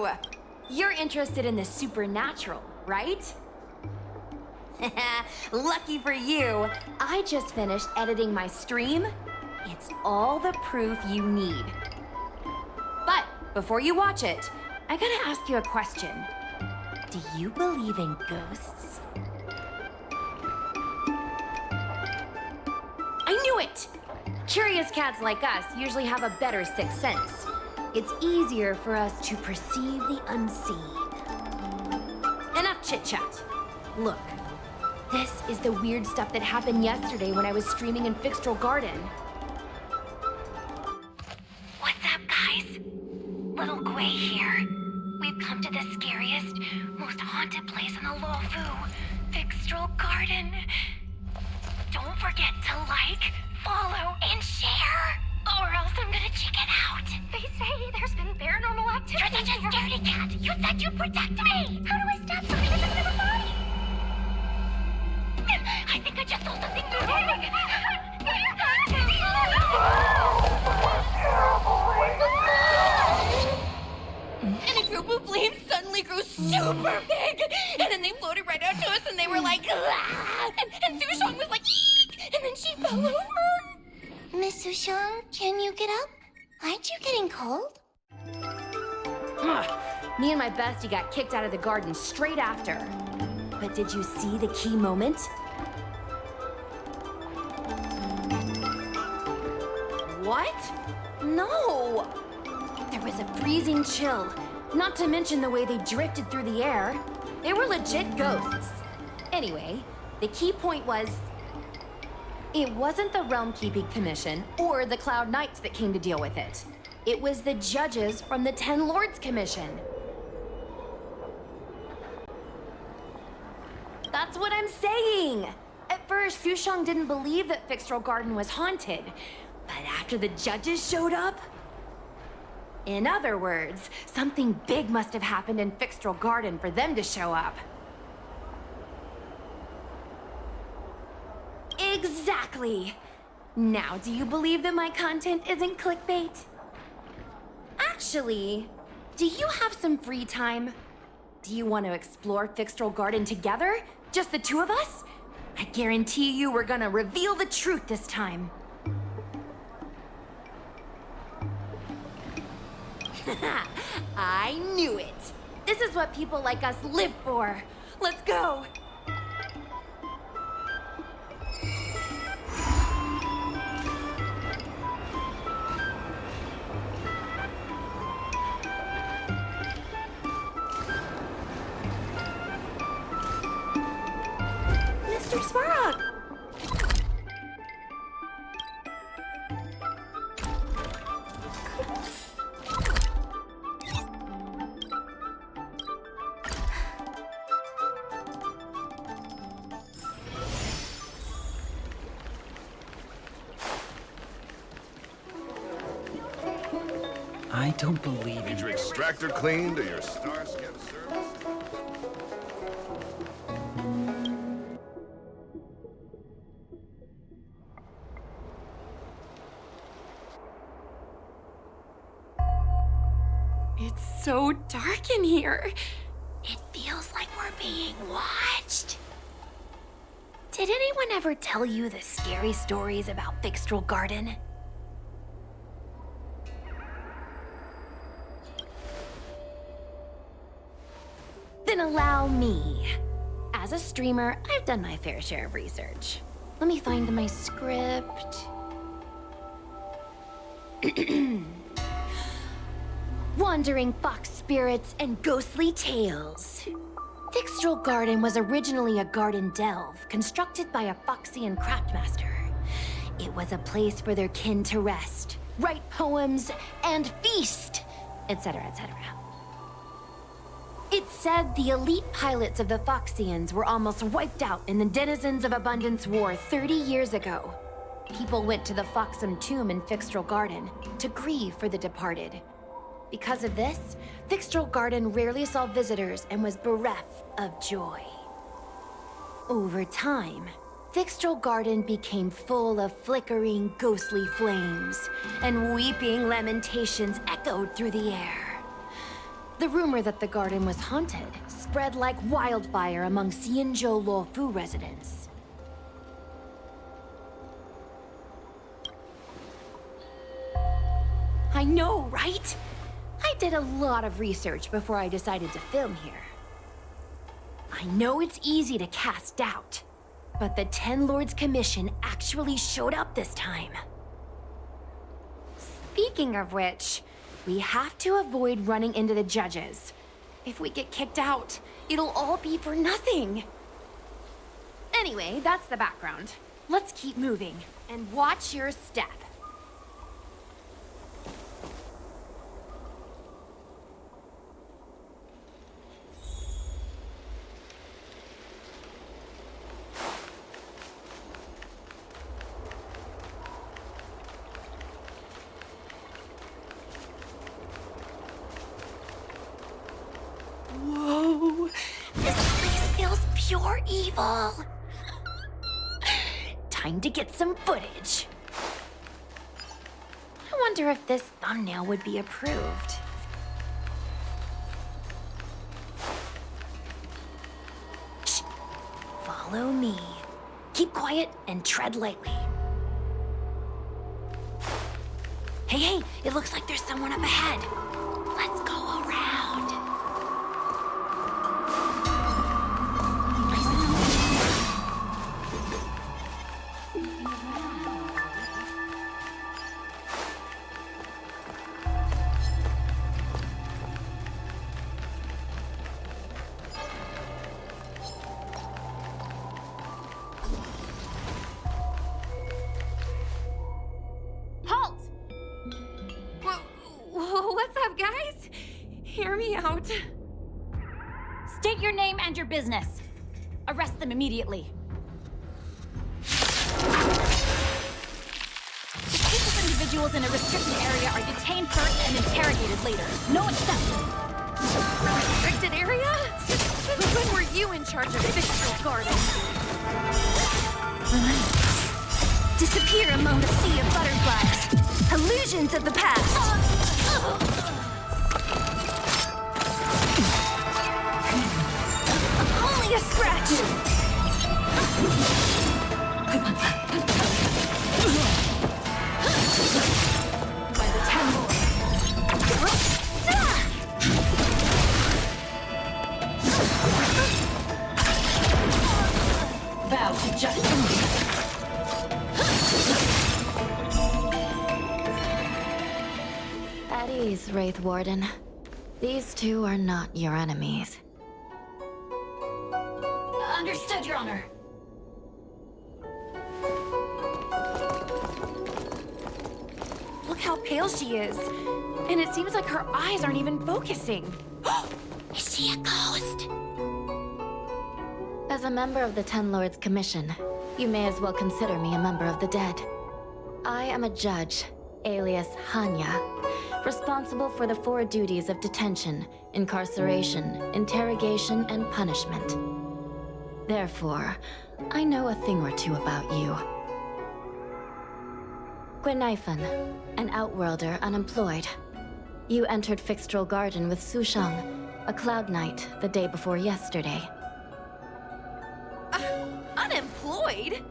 you! You're interested in the supernatural, right? Lucky for you, I just finished editing my stream. It's all the proof you need. But before you watch it, I gotta ask you a question. Do you believe in ghosts? I knew it! Curious cats like us usually have a better sixth sense. It's easier for us to perceive the unseen. Enough chit-chat. Look, this is the weird stuff that happened yesterday when I was streaming in Fixtral Garden. What's up, guys? Little Gwei here. We've come to the scariest, most haunted place in the Luofu, Fixtral Garden. Don't forget to like, follow, and share, or else I'm gonna chicken out. They say there's been paranormal activity. You're such a scaredy cat. You said you'd protect me. How do I stop something that doesn't have a body? I think I just saw something moving. And a group of flames suddenly grew super big, and then they floated right out to us, and they were like, ah! And Sushong was like, eek! And then she fell over. Miss Sushong, can you get up? Aren't you getting cold? Me and my bestie got kicked out of the garden straight after. But did you see the key moment? What? No! There was a freezing chill, not to mention the way they drifted through the air. They were legit ghosts. Anyway, the key point was, it wasn't the Realm Keeping Commission or the Cloud Knights that came to deal with it. It was the judges from the Ten Lords Commission. That's what I'm saying! At first, Sushong didn't believe that Fixtral Garden was haunted. But after the judges showed up... In other words, something big must have happened in Fixtral Garden for them to show up. Exactly! Now, do you believe that my content isn't clickbait? Actually, do you have some free time? Do you want to explore Fixtral Garden together? Just the two of us? I guarantee you we're gonna reveal the truth this time. I knew it! This is what people like us live for! Let's go! Mr. Svarog! I don't believe Need your extractor cleaned or your Starscan service? It's so dark in here. It feels like we're being watched. Did anyone ever tell you the scary stories about Fixtral Garden? Then allow me. As a streamer, I've done my fair share of research. Let me find my script. Wandering fox spirits and ghostly tales. Fixtral Garden was originally a garden delve constructed by a Foxian craftmaster. It was a place for their kin to rest, write poems, and feast, etc., etc. It's said the elite pilots of the Foxians were almost wiped out in the Denizens of Abundance War 30 years ago. People went to the Foxham tomb in Fixtral Garden to grieve for the departed. Because of this, Fixtral Garden rarely saw visitors and was bereft of joy. Over time, Fixtral Garden became full of flickering, ghostly flames, and weeping lamentations echoed through the air. The rumor that the garden was haunted spread like wildfire among Xianzhou Luofu residents. I know, right? I did a lot of research before I decided to film here. I know it's easy to cast doubt, but the Ten Lords Commission actually showed up this time. Speaking of which, we have to avoid running into the judges. If we get kicked out, it'll all be for nothing. Anyway, that's the background. Let's keep moving, and watch your step. Whoa! This place feels pure evil! Time to get some footage. I wonder if this thumbnail would be approved. Shh! Follow me. Keep quiet and tread lightly. Hey, it looks like there's someone up ahead. Let's go around. What's up, guys? Hear me out. State your name and your business. Arrest them immediately. Suspicious individuals in a restricted area are detained first and interrogated later. No exceptions. Restricted area? Since when were you in charge of Fictional Garden? Disappear among the sea of butterflies. Illusions of the past. Only a scratch. By the temple. Vow to justice. At ease, Wraith Warden. These two are not your enemies. Understood, Your Honor. Look how pale she is. And it seems like her eyes aren't even focusing. Is she a ghost? As a member of the Ten Lords Commission, you may as well consider me a member of the dead. I am a judge, alias Hanya, responsible for the 4 duties of detention, incarceration, interrogation, and punishment. Therefore, I know a thing or two about you. Guinaifen, an outworlder unemployed. You entered Fixtral Garden with Sushang, a Cloud Knight, the day before yesterday. Unemployed?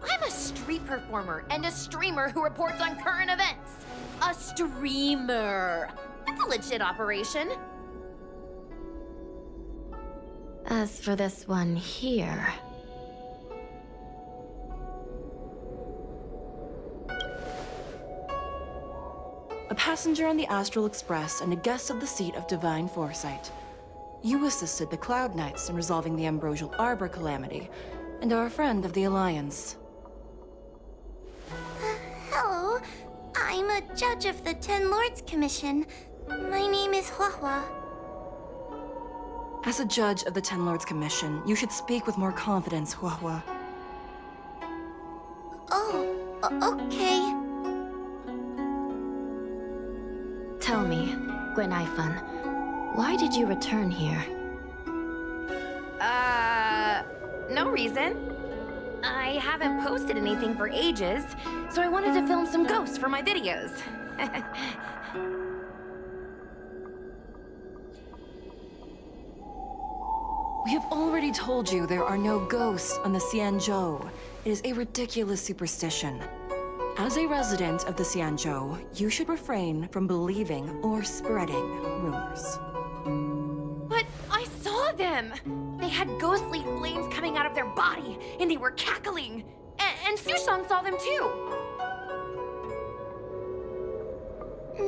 I'm a street performer and a streamer who reports on current events. A streamer. That's a legit operation. As for this one here... A passenger on the Astral Express and a guest of the seat of Divine Foresight. You assisted the Cloud Knights in resolving the Ambrosial Arbor calamity, and are a friend of the Alliance. Hello. I'm a judge of the Ten Lords Commission. My name is Huahua. As a judge of the Ten Lords Commission, you should speak with more confidence, Huahua. Okay. Tell me, Guinaifen, why did you return here? No reason. I haven't posted anything for ages, so I wanted to film some ghosts for my videos. We have already told you there are no ghosts on the Xianzhou. It is a ridiculous superstition. As a resident of the Xianzhou, you should refrain from believing or spreading rumors. But I saw them! They had ghostly flames coming out of their body, and they were cackling. And Susong saw them too!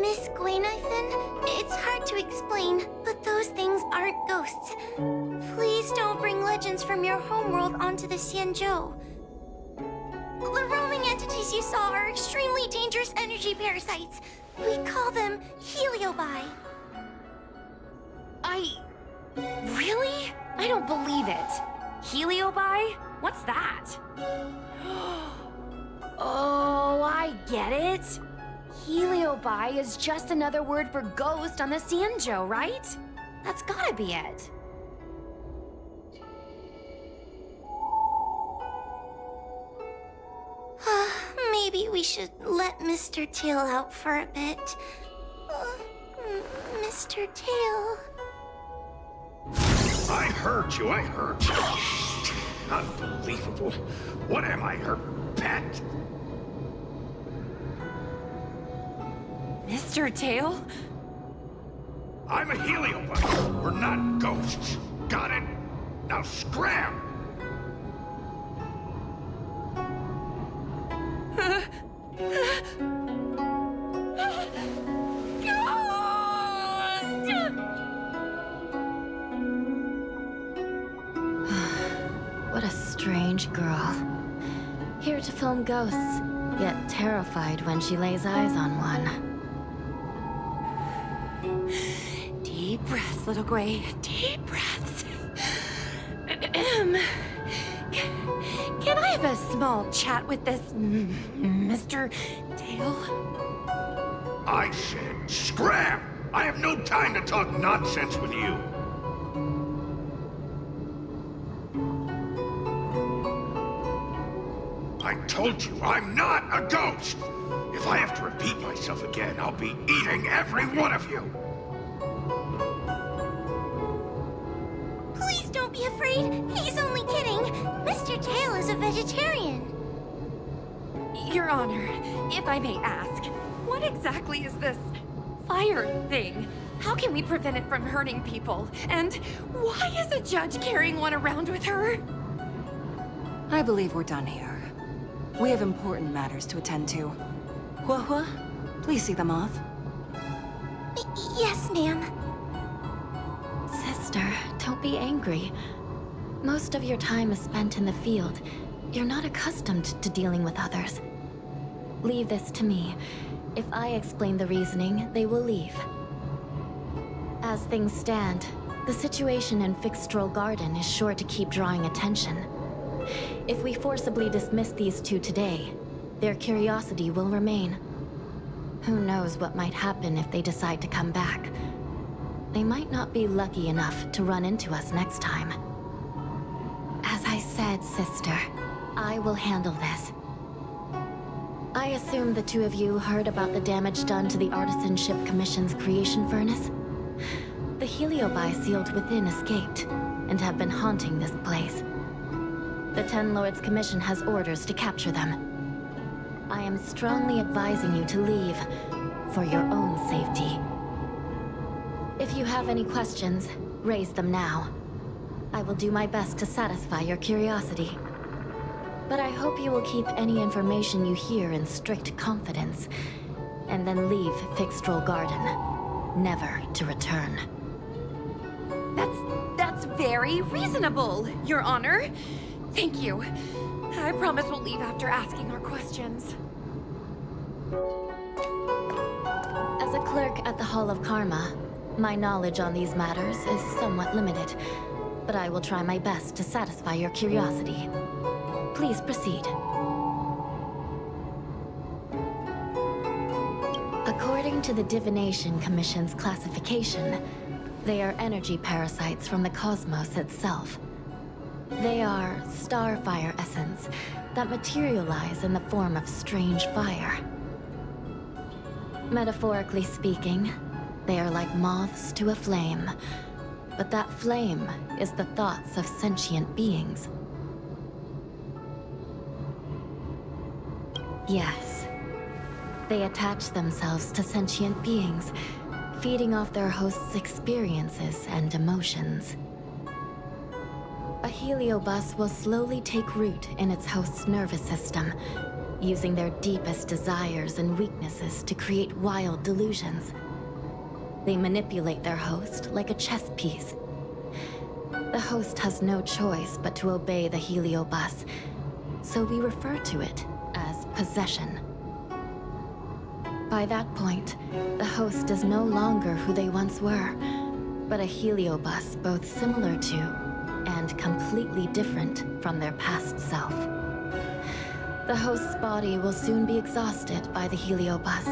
Miss Guinevere, it's hard to explain, but those things aren't ghosts. Please don't bring legends from your homeworld onto the Xianzhou. The roaming entities you saw are extremely dangerous energy parasites. We call them heliobi. Really? I don't believe it. Heliobi? What's that? Oh, I get it. Heliobi is just another word for ghost on the Xianzhou, right? That's gotta be it. Maybe we should let Mr. Tail out for a bit. Mr. Tail. I heard you, Unbelievable. What am I, her pet? Mr. Tail? I'm a heliobot. We're not ghosts. Got it? Now scram! What a strange girl. Here to film ghosts, yet terrified when she lays eyes on one. Deep breaths, little Gray. Deep breaths. Can I have a small chat with this Mr. Tail? I said scram! I have no time to talk nonsense with you. I told you, I'm not a ghost! If I have to repeat myself again, I'll be eating every one of you! Please don't be afraid. He's only kidding. Mr. Tail is a vegetarian. Your Honor, if I may ask, what exactly is this fire thing? How can we prevent it from hurting people? And why is a judge carrying one around with her? I believe we're done here. We have important matters to attend to. Hua, please see them off. Yes, ma'am. Sister, don't be angry. Most of your time is spent in the field. You're not accustomed to dealing with others. Leave this to me. If I explain the reasoning, they will leave. As things stand, the situation in Fixstrol Garden is sure to keep drawing attention. If we forcibly dismiss these two today, their curiosity will remain. Who knows what might happen if they decide to come back. They might not be lucky enough to run into us next time. As I said, sister, I will handle this. I assume the two of you heard about the damage done to the Artisanship Commission's creation furnace? The heliobi sealed within escaped, and have been haunting this place. The Ten Lords Commission has orders to capture them. I am strongly advising you to leave, for your own safety. If you have any questions, raise them now. I will do my best to satisfy your curiosity. But I hope you will keep any information you hear in strict confidence, and then leave Fixstrol Garden, never to return. That's very reasonable, Your Honor. Thank you. I promise we'll leave after asking our questions. As a clerk at the Hall of Karma, my knowledge on these matters is somewhat limited, but I will try my best to satisfy your curiosity. Please proceed. According to the Divination Commission's classification, they are energy parasites from the cosmos itself. They are starfire essence that materialize in the form of strange fire. Metaphorically speaking, they are like moths to a flame, But that flame is the thoughts of sentient beings. Yes. They attach themselves to sentient beings, feeding off their host's experiences and emotions. A heliobus will slowly take root in its host's nervous system, using their deepest desires and weaknesses to create wild delusions. They manipulate their host like a chess piece. The host has no choice but to obey the heliobus, so we refer to it as possession. By that point, the host is no longer who they once were, but a heliobus both similar to and completely different from their past self. The host's body will soon be exhausted by the heliobus,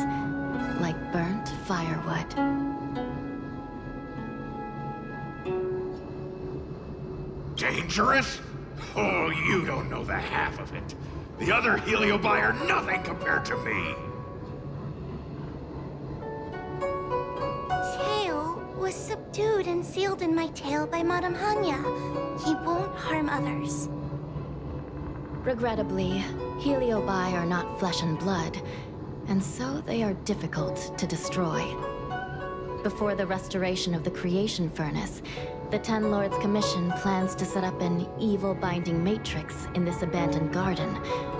like burnt firewood. Dangerous? Oh, you don't know the half of it. The other heliobi are nothing compared to me. Tail was subdued and sealed in my tail by Madame Hanya. He won't harm others. Regrettably, heliobi are not flesh and blood, and so they are difficult to destroy. Before the restoration of the creation furnace, the Ten Lords Commission plans to set up an evil binding matrix in this abandoned garden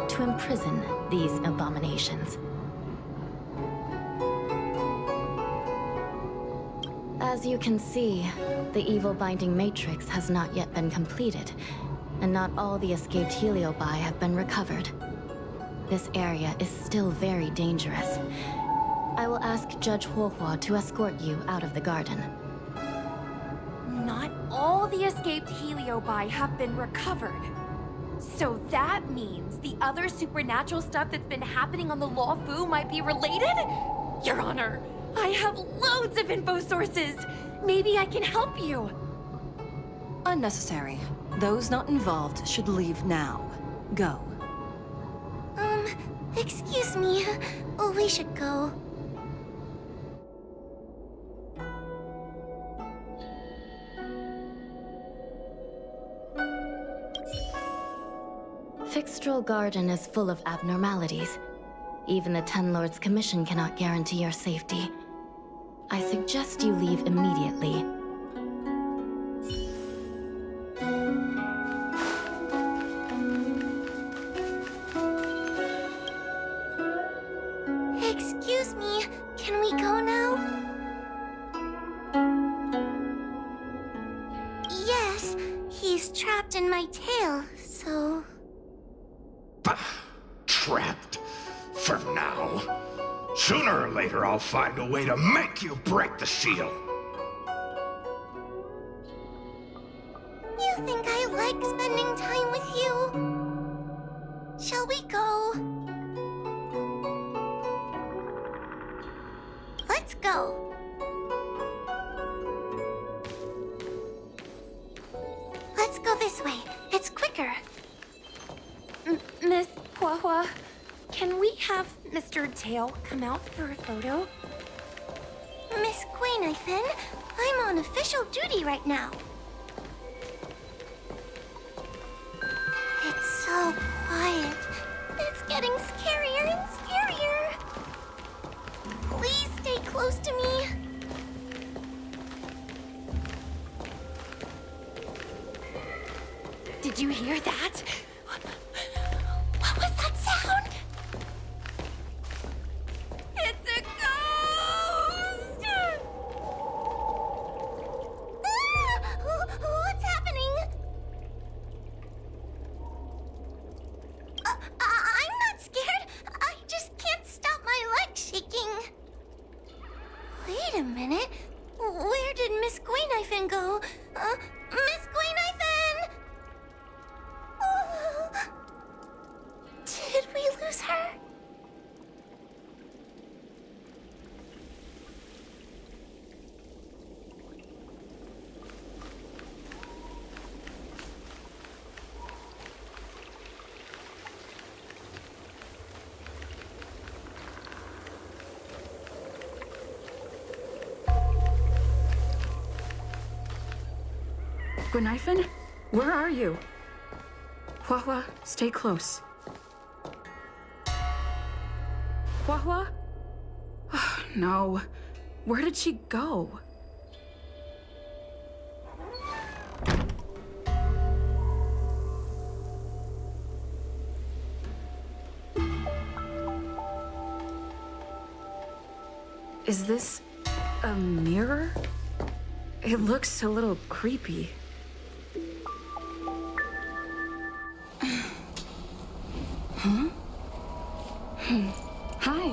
to imprison these abominations. As you can see, the evil binding matrix has not yet been completed, and not all the escaped heliobi have been recovered. This area is still very dangerous. I will ask Judge Huohua to escort you out of the garden. Not all the escaped heliobi have been recovered. So that means the other supernatural stuff that's been happening on the Lawfu might be related? Your Honor, I have loads of info sources. Maybe I can help you. Unnecessary. Those not involved should leave now. Go. Excuse me. We should go. Fixtral Garden is full of abnormalities. Even the Ten Lords Commission cannot guarantee your safety. I suggest you leave immediately. Excuse me. Can we go now? Yes. He's trapped in my tail, so... Trapped. For now. Sooner or later, I'll find a way to make you break the seal. You think I like spending time with you? Shall we go? Let's go. Let's go this way. It's quicker. Miss Huohua, can we have Mr. Tail come out for a photo? Miss Guinevere, I'm on official duty right now. It's so quiet. It's getting scarier and scarier. Please stay close to me. Did you hear that? What was that sound? It's a ghost! What's happening? I'm not scared. I just can't stop my legs shaking. Wait a minute. Where did Miss Guinevere go? Miss Guinevere! Did we lose her? Knifen? Where are you? Hua, stay close. Hua? Oh, no. Where did she go? Is this a mirror? It looks a little creepy. Huh? Hi.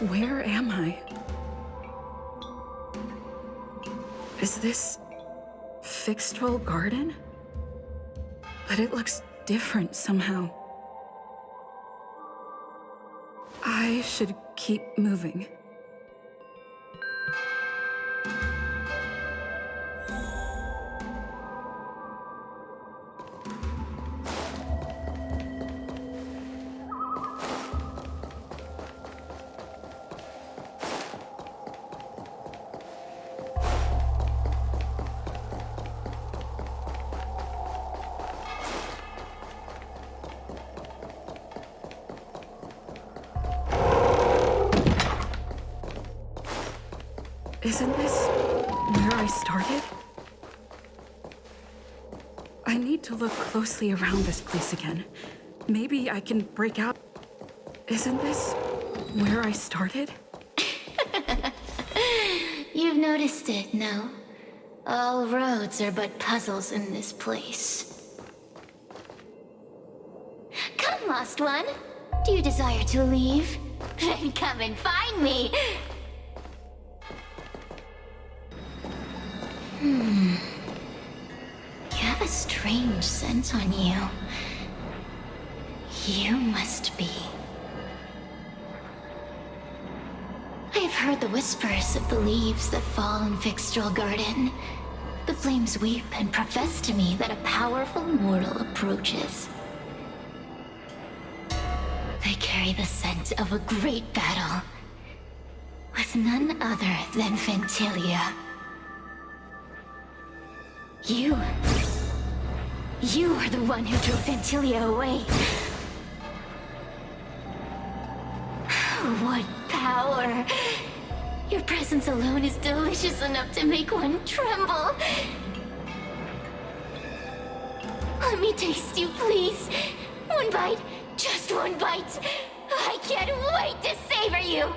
Where am I? Is this Fixtrol Garden? But it looks different somehow. I should keep moving. Isn't this where I started? I need to look closely around this place again. Maybe I can break out. Isn't this where I started? You've noticed it, no? All roads are but puzzles in this place. Come, lost one. Do you desire to leave? Then come and find me. You have a strange scent on you. You must be. I have heard the whispers of the leaves that fall in Fixtrol Garden. The flames weep and profess to me that a powerful mortal approaches. They carry the scent of a great battle with none other than Ventilia. You are the one who drove Ventilia away. What power! Your presence alone is delicious enough to make one tremble. Let me taste you, please. One bite, just one bite. I can't wait to savor you.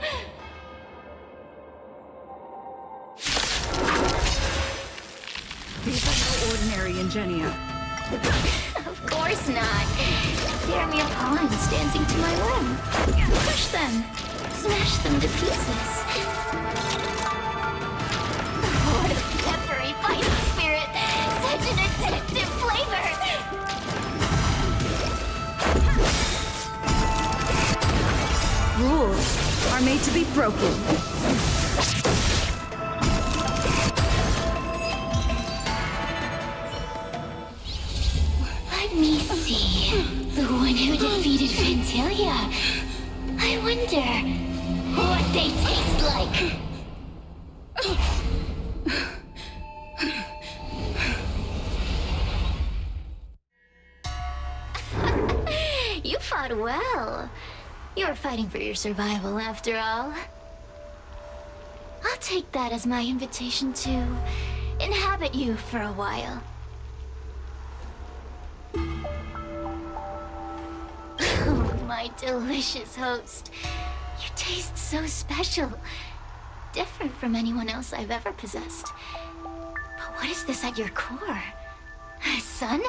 These are no ordinary Ingenia. Of course not. They're mere pawns dancing to my whim. Push them. Smash them to pieces. What a peppery fighting spirit. Such an addictive flavor. Rules are made to be broken. Let me see. The one who defeated Ventilia. I wonder what they taste like. You fought well. You were fighting for your survival, after all. I'll take that as my invitation to inhabit you for a while. Oh, my delicious host. You taste so special. Different from anyone else I've ever possessed. But what is this at your core? Sun?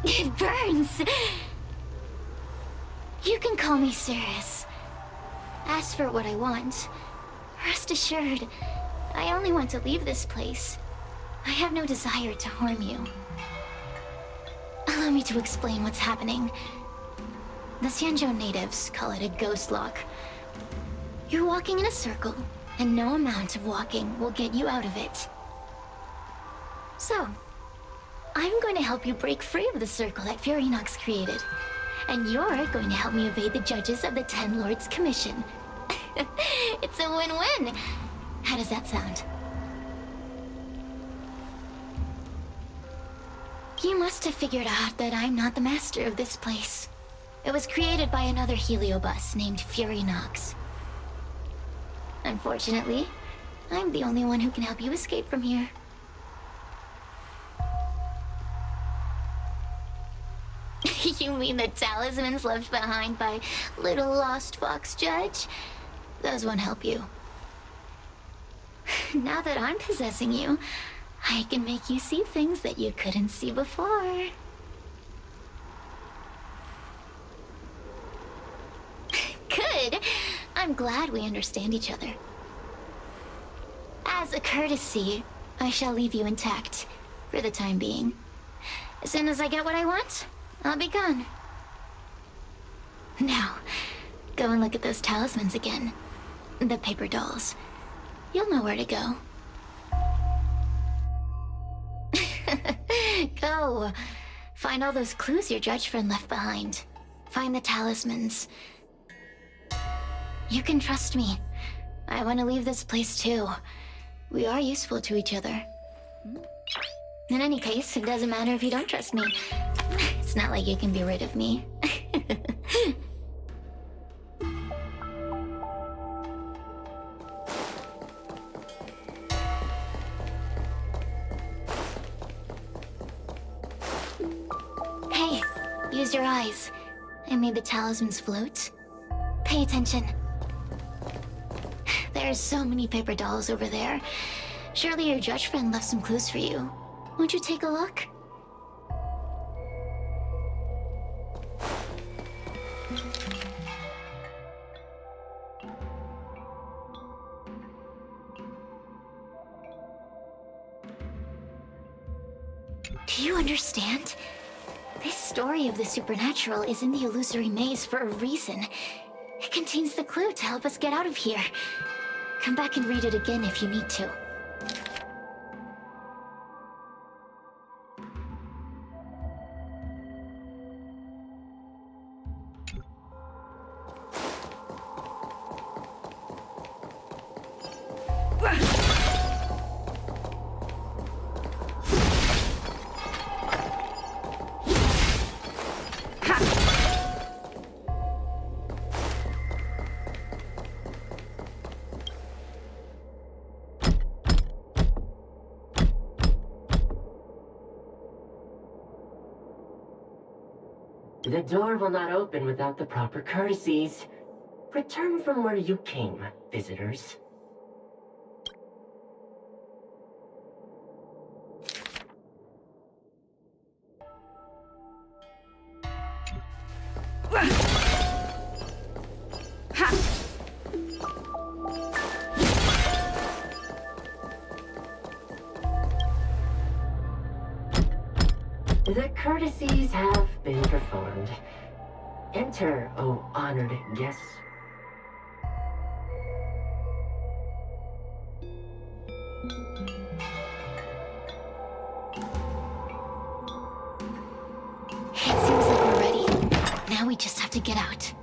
It burns. You can call me Cirrus. Ask for what I want. Rest assured, I only want to leave this place. I have no desire to harm you. Allow me to explain what's happening. The Xianzhou natives call it a ghost lock. You're walking in a circle, and no amount of walking will get you out of it. So, I'm going to help you break free of the circle that Furinox created. And you're going to help me evade the judges of the Ten Lords Commission. It's a win-win. How does that sound? You must have figured out that I'm not the master of this place. It was created by another heliobus named Furinox. Unfortunately, I'm the only one who can help you escape from here. You mean the talismans left behind by little lost fox judge? Those won't help you. Now that I'm possessing you, I can make you see things that you couldn't see before. Good. I'm glad we understand each other. As a courtesy, I shall leave you intact for the time being. As soon as I get what I want, I'll be gone. Now, go and look at those talismans again. The paper dolls. You'll know where to go. Go. Find all those clues your judge friend left behind. Find the talismans. You can trust me. I want to leave this place too. We are useful to each other. In any case, it doesn't matter if you don't trust me. It's not like you can be rid of me. Hey, use your eyes. I made the talismans float. Pay attention. There's so many paper dolls over there. Surely your judge friend left some clues for you. Won't you take a look? Do you understand? This story of the supernatural is in the illusory maze for a reason. It contains the clue to help us get out of here. Come back and read it again if you need to. The door will not open without the proper courtesies. Return from where you came, visitors. The courtesies have been performed. Enter, O honored guests. It seems like we're ready. Now we just have to get out.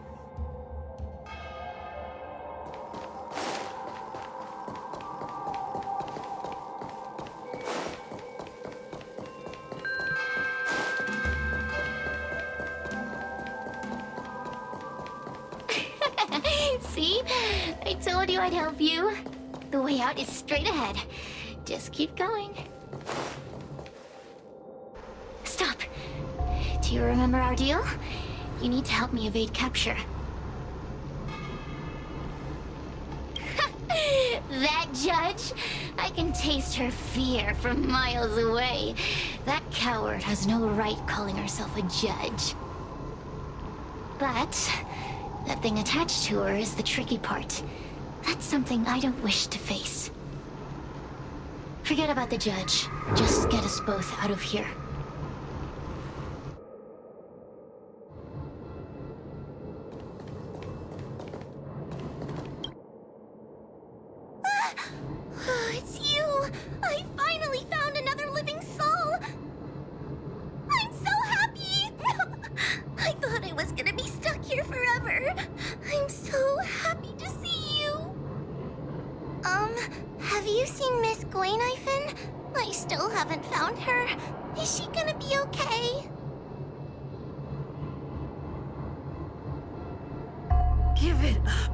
See? I told you I'd help you. The way out is straight ahead. Just keep going. Stop. Do you remember our deal? You need to help me evade capture. That judge? I can taste her fear from miles away. That coward has no right calling herself a judge. But that thing attached to her is the tricky part. That's something I don't wish to face. Forget about the judge. Just get us both out of here. It's you! I finally found another living soul! I'm so happy to see you. Have you seen Miss Gwaynifin? I still haven't found her. Is she gonna be okay? Give it up.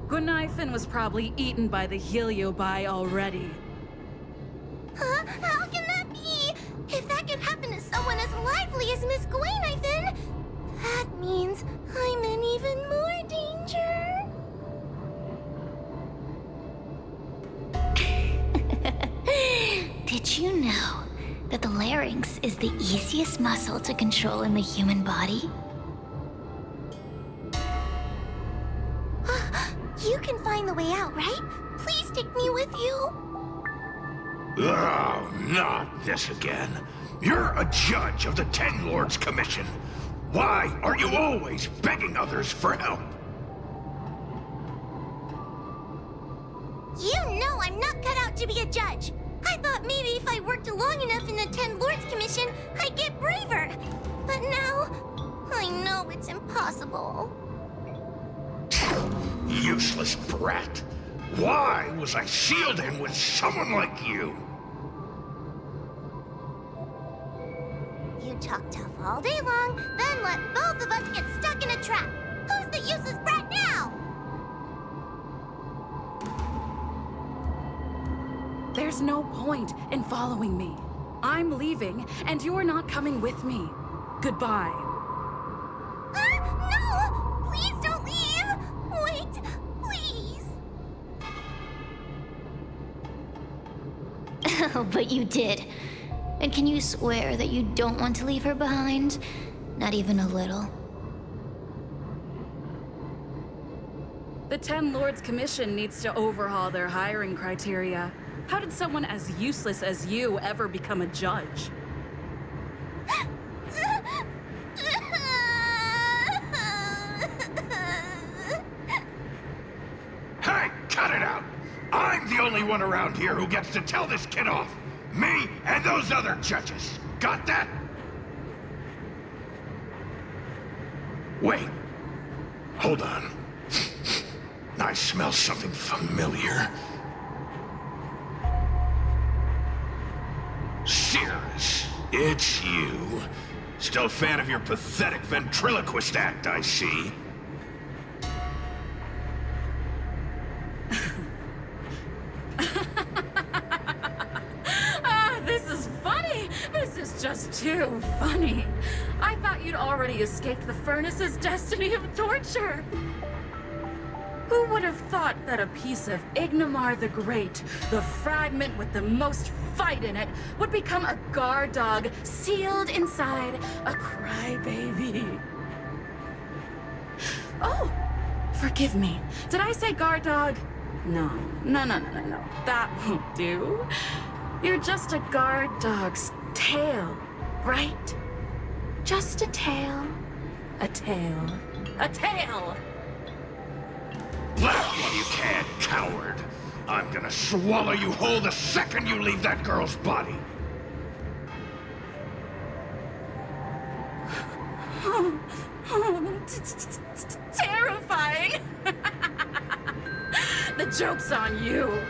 Gwaynifin was probably eaten by the Heliobi already. Huh? How can that be? If that could happen to someone as lively as Miss Gwaynifin, that means I'm in even more danger. Did you know that the larynx is the easiest muscle to control in the human body? You can find the way out, right? Please take me with you. Oh, not this again. You're a judge of the Ten Lords Commission. Why are you always begging others for help? You know I'm not cut out to be a judge. I thought maybe if I worked long enough in the Ten Lords Commission, I'd get braver. But now, I know it's impossible. Useless brat. Why was I sealed in with someone like you? You talk tough all day long, then let both of us get stuck in a trap. Who's the useless brat now? There's no point in following me. I'm leaving, and you're not coming with me. Goodbye. No! Please don't leave! Wait, please! Oh, but you did. And can you swear that you don't want to leave her behind? Not even a little. The Ten Lords Commission needs to overhaul their hiring criteria. How did someone as useless as you ever become a judge? Hey, cut it out! I'm the only one around here who gets to tell this kid off. Me and those other judges. Got that? Wait. Hold on. I smell something familiar. Cirrus, it's you. Still a fan of your pathetic ventriloquist act, I see. This is funny! This is just too funny. I thought you'd already escaped the furnace's destiny of torture. Who would have thought that a piece of Ignomar the Great, the fragment with the most fight in it, would become a guard dog sealed inside a crybaby? Oh, forgive me. Did I say guard dog? No. That won't do. You're just a guard dog's tail, right? Just a tail. A tail. A tail! Laugh while you can, coward. I'm gonna swallow you whole the second you leave that girl's body. Terrifying! The joke's on you.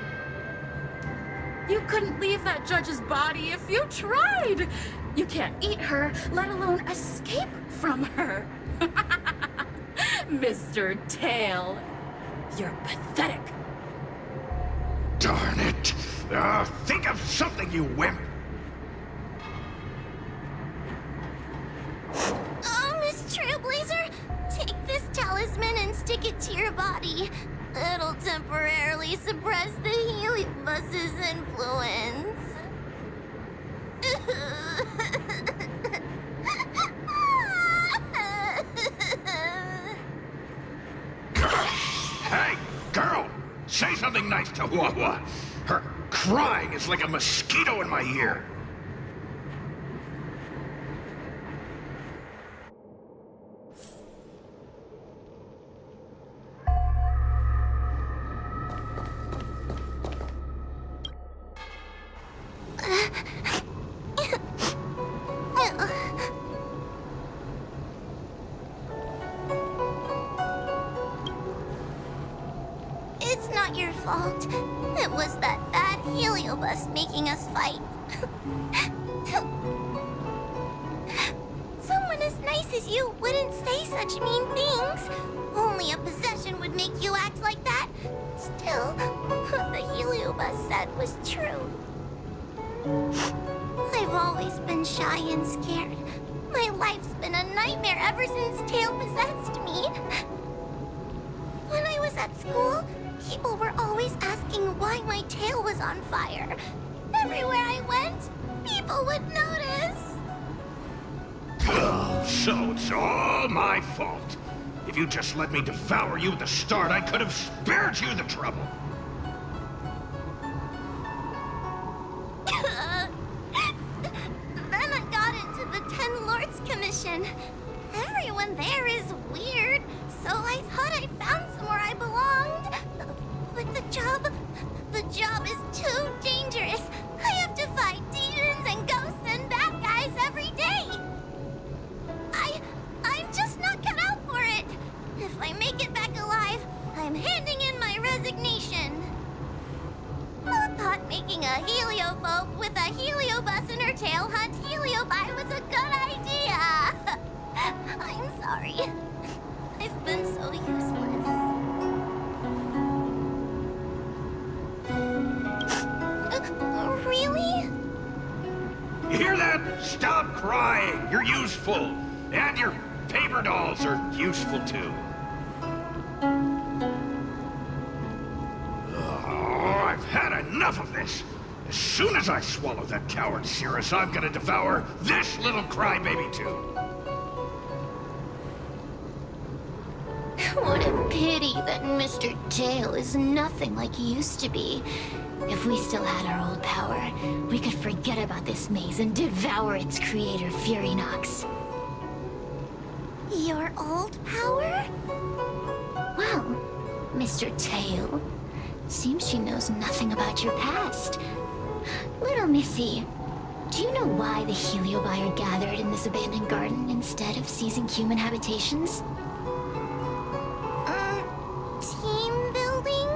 You couldn't leave that judge's body if you tried. You can't eat her, let alone escape from her. Mr. Tail, you're pathetic. Darn it. Think of something, you wimp. Oh, Miss Trailblazer, take this talisman and stick it to your body. It'll temporarily suppress the heliobus's influence. Hey, girl! Say something nice to Hua. Her crying is like a mosquito in my ear. not your fault. It was that bad heliobus making us fight. Someone as nice as you wouldn't say such mean things. Only a possession would make you act like that. Still, what the heliobus said was true. I've always been shy and scared. My life's been a nightmare ever since Tail possessed me. When I was at school, people were always asking why my tail was on fire. Everywhere I went, people would notice. Oh, so it's all my fault. If you just let me devour you at the start, I could have spared you the trouble. Then I got into the Ten Lords Commission. Everyone there is weird, so I thought I found somewhere I belonged. But the job is too dangerous. I have to fight demons and ghosts and bad guys every day. I'm just not cut out for it. If I make it back alive, I'm handing in my resignation. I thought making a heliophobe with a heliobus in her tail hunt heliobi was a good idea. I'm sorry. I've been so useless. Really? You hear that? Stop crying. You're useful. And your paper dolls are useful too. Oh, I've had enough of this. As soon as I swallow that coward Cirrus, I'm gonna devour this little crybaby too. What a pity that Mr. Tail is nothing like he used to be. If we still had our old power, we could forget about this maze and devour its creator, Furynox. Your old power? Well, Mr. Tail, seems she knows nothing about your past. Little Missy, do you know why the heliobi are gathered in this abandoned garden instead of seizing human habitations? Team building?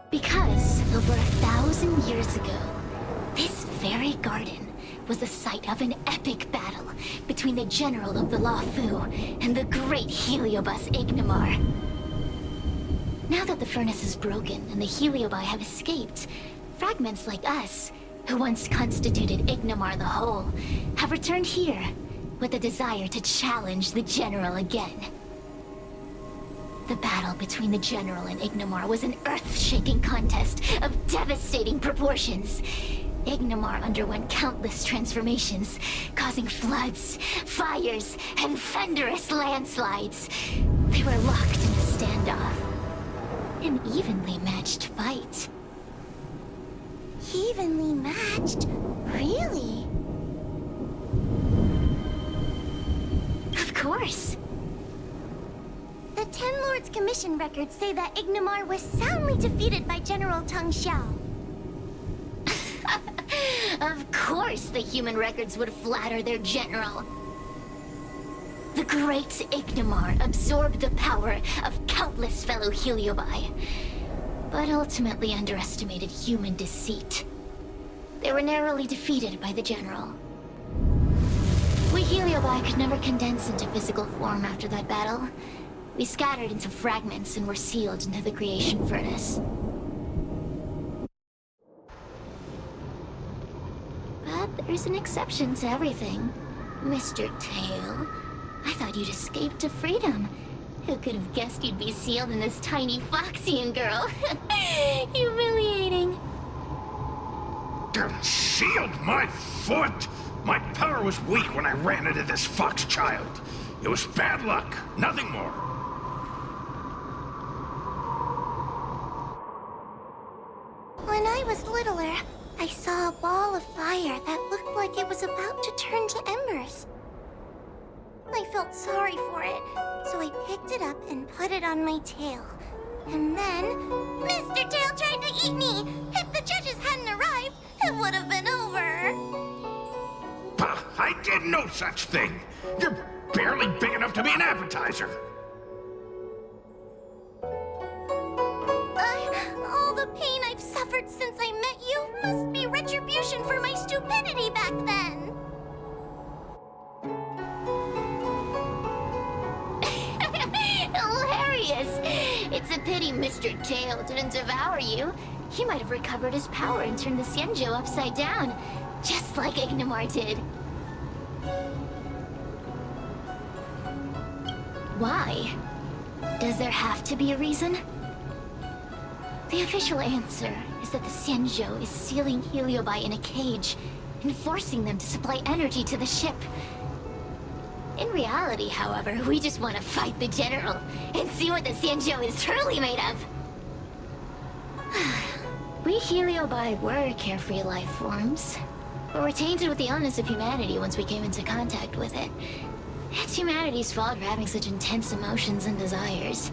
Because over 1,000 years ago, this very garden was the site of an epic battle between the general of the Luofu and the great heliobus Ignimar. Now that the furnace is broken and the heliobi have escaped, fragments like us, who once constituted Ignimar the Whole, have returned here with a desire to challenge the general again. The battle between the general and Ignimar was an earth-shaking contest of devastating proportions. Ignimar underwent countless transformations, causing floods, fires, and thunderous landslides. They were locked in a standoff. An evenly matched fight. Evenly matched? Really? Of course. The Ten Lords Commission records say that Ignimar was soundly defeated by General Tang Xiao. Of course the human records would flatter their general. The great Ignimar absorbed the power of countless fellow heliobi, but ultimately underestimated human deceit. They were narrowly defeated by the general. We heliobi could never condense into physical form after that battle. We scattered into fragments and were sealed into the creation furnace. But there's an exception to everything. Mr. Tail, I thought you'd escaped to freedom. Who could have guessed you'd be sealed in this tiny Foxian girl? Humiliating. Sealed my foot? My power was weak when I ran into this fox child. It was bad luck, nothing more. When I was littler, I saw a ball of fire that looked like it was about to turn to embers. I felt sorry for it, so I picked it up and put it on my tail. And then, Mr. Tail tried to eat me! If the judges hadn't arrived, it would have been over! Bah, I did no such thing! You're barely big enough to be an appetizer! the pain I've suffered since I met you must be retribution for my stupidity back then. Hilarious! It's a pity Mr. Tail didn't devour you. He might have recovered his power and turned the Xianzhou upside down, just like Ignomar did. Why? Does there have to be a reason? The official answer is that the Xianzhou is sealing Heliobi in a cage and forcing them to supply energy to the ship. In reality, however, we just want to fight the General and see what the Xianzhou is truly made of. We Heliobi were carefree life forms, but were tainted with the illness of humanity once we came into contact with it. It's humanity's fault for having such intense emotions and desires.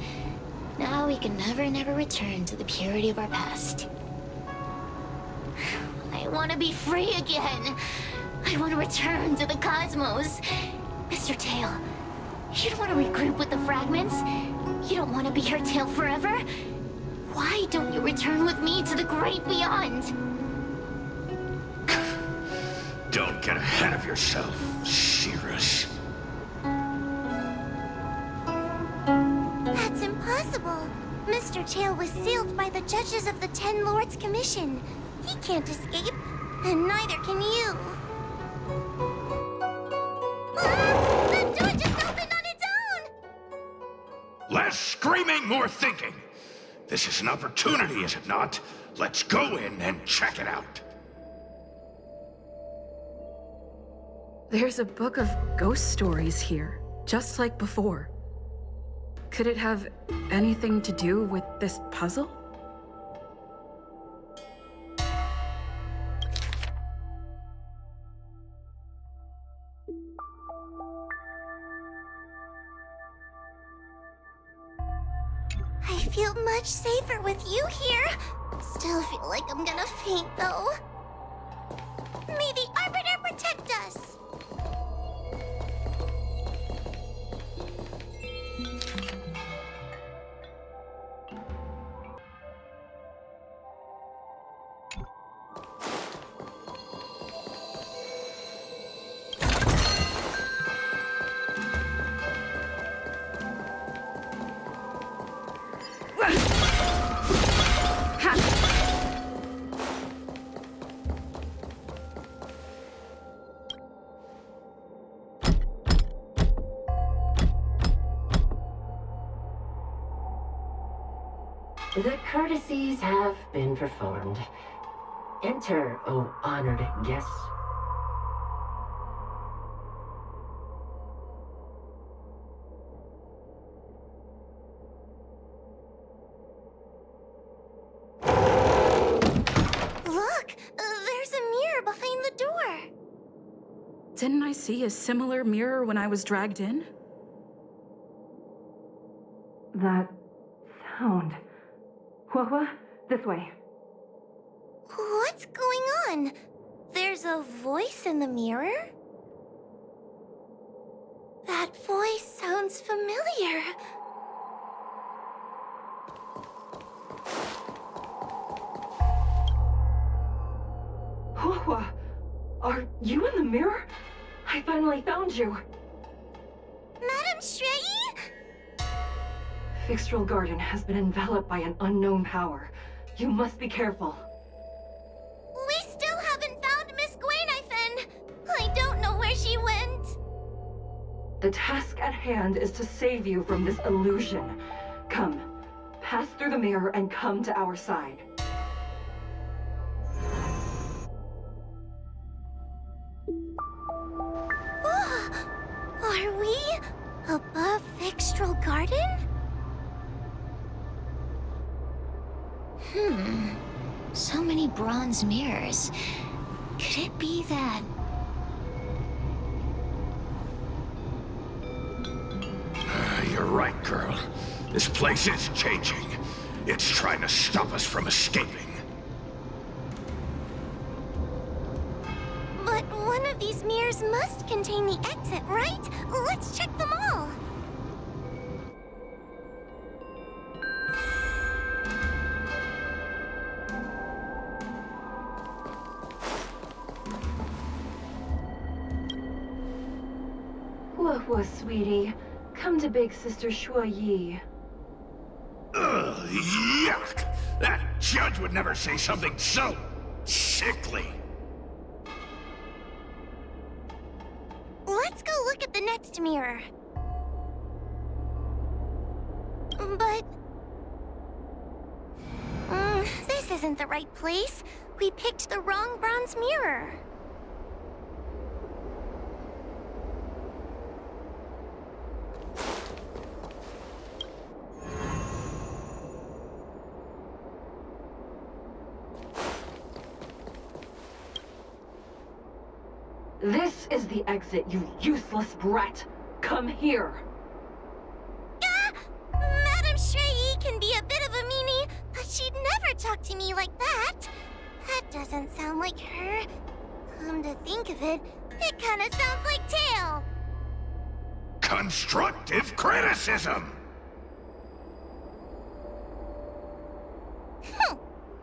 Now we can never return to the purity of our past. I want to be free again. I want to return to the cosmos. Mr. Tail, you don't want to regroup with the fragments? You don't want to be her tail forever? Why don't you return with me to the great beyond? Don't get ahead of yourself, Cirrus. That's impossible. Mr. Tail was sealed by the judges of the Ten Lords Commission. He can't escape, and neither can you. The door just opened on its own! Less screaming, more thinking. This is an opportunity, is it not? Let's go in and check it out. There's a book of ghost stories here, just like before. Could it have anything to do with this puzzle? I feel much safer with you here. Still feel like I'm gonna faint, though. May the Arbiter protect us! The courtesies have been performed. Enter, O honored guests. Look! There's a mirror behind the door! Didn't I see a similar mirror when I was dragged in? That sound. What? This way. What's going on? There's a voice in the mirror? That voice sounds familiar. Hua, are you in the mirror? I finally found you. Madame Shrei? Fixtral Garden has been enveloped by an unknown power. You must be careful. We still haven't found Miss Gwainaifen. I don't know where she went. The task at hand is to save you from this illusion. Come, pass through the mirror and come to our side. Are we above Fixtral Garden? So many bronze mirrors. Could it be that... You're right, girl. This place is changing. It's trying to stop us from escaping. But one of these mirrors must contain the exit, right? Let's check them all. Huahua, sweetie. Come to Big Sister Shuo Yi. Ugh, yuck! That judge would never say something so sickly. Let's go look at the next mirror. But... this isn't the right place. We picked the wrong bronze mirror. This is the exit, you useless brat! Come here! Madame Shui can be a bit of a meanie, but she'd never talk to me like that. That doesn't sound like her. Come to think of it, it kinda sounds like Tail. Constructive criticism!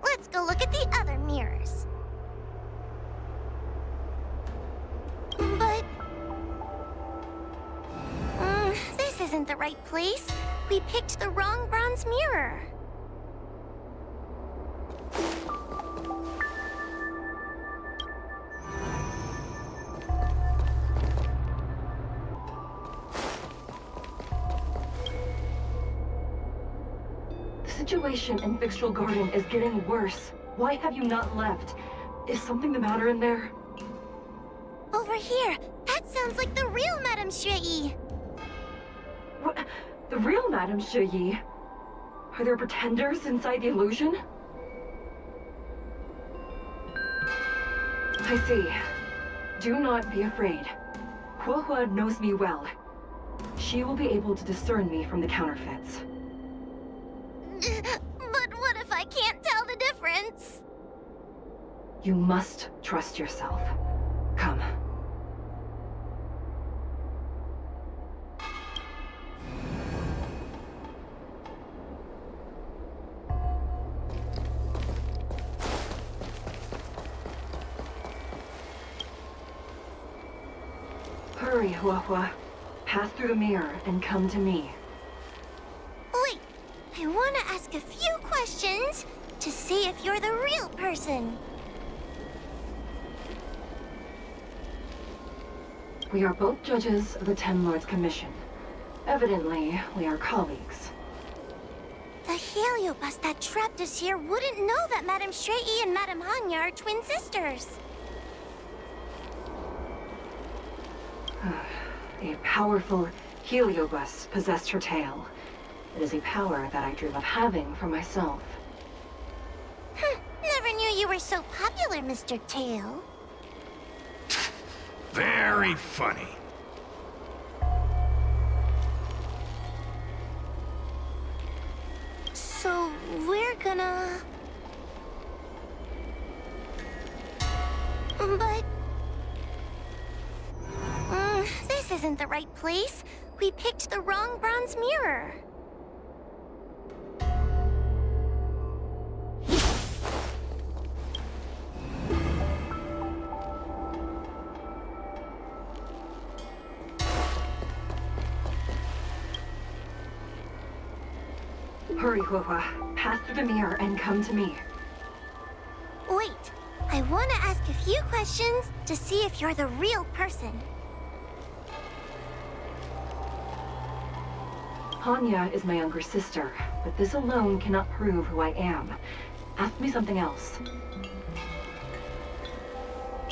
Let's go look at the other mirrors. But... this isn't the right place. We picked the wrong bronze mirror. The situation in Fixtral Garden is getting worse. Why have you not left? Is something the matter in there? Over here! That sounds like the real Madame Shui! What? The real Madame Shui? Are there pretenders inside the illusion? I see. Do not be afraid. Huahua knows me well. She will be able to discern me from the counterfeits. But what if I can't tell the difference? You must trust yourself. Come. Hurry, Huahua. Pass through the mirror and come to me. Wait, I want to ask a few questions to see if you're the real person. We are both judges of the Ten Lords Commission. Evidently, we are colleagues. The heliobus that trapped us here wouldn't know that Madame Shui and Madame Hanya are twin sisters. A powerful heliobus possessed her tail. It is a power that I dream of having for myself. Never knew you were so popular, Mr. Tail. Very funny. So, we're gonna... But... this isn't the right place. We picked the wrong bronze mirror. Hurry, Huahua. Pass through the mirror and come to me. Wait, I want to ask a few questions to see if you're the real person. Hanya is my younger sister, but this alone cannot prove who I am. Ask me something else.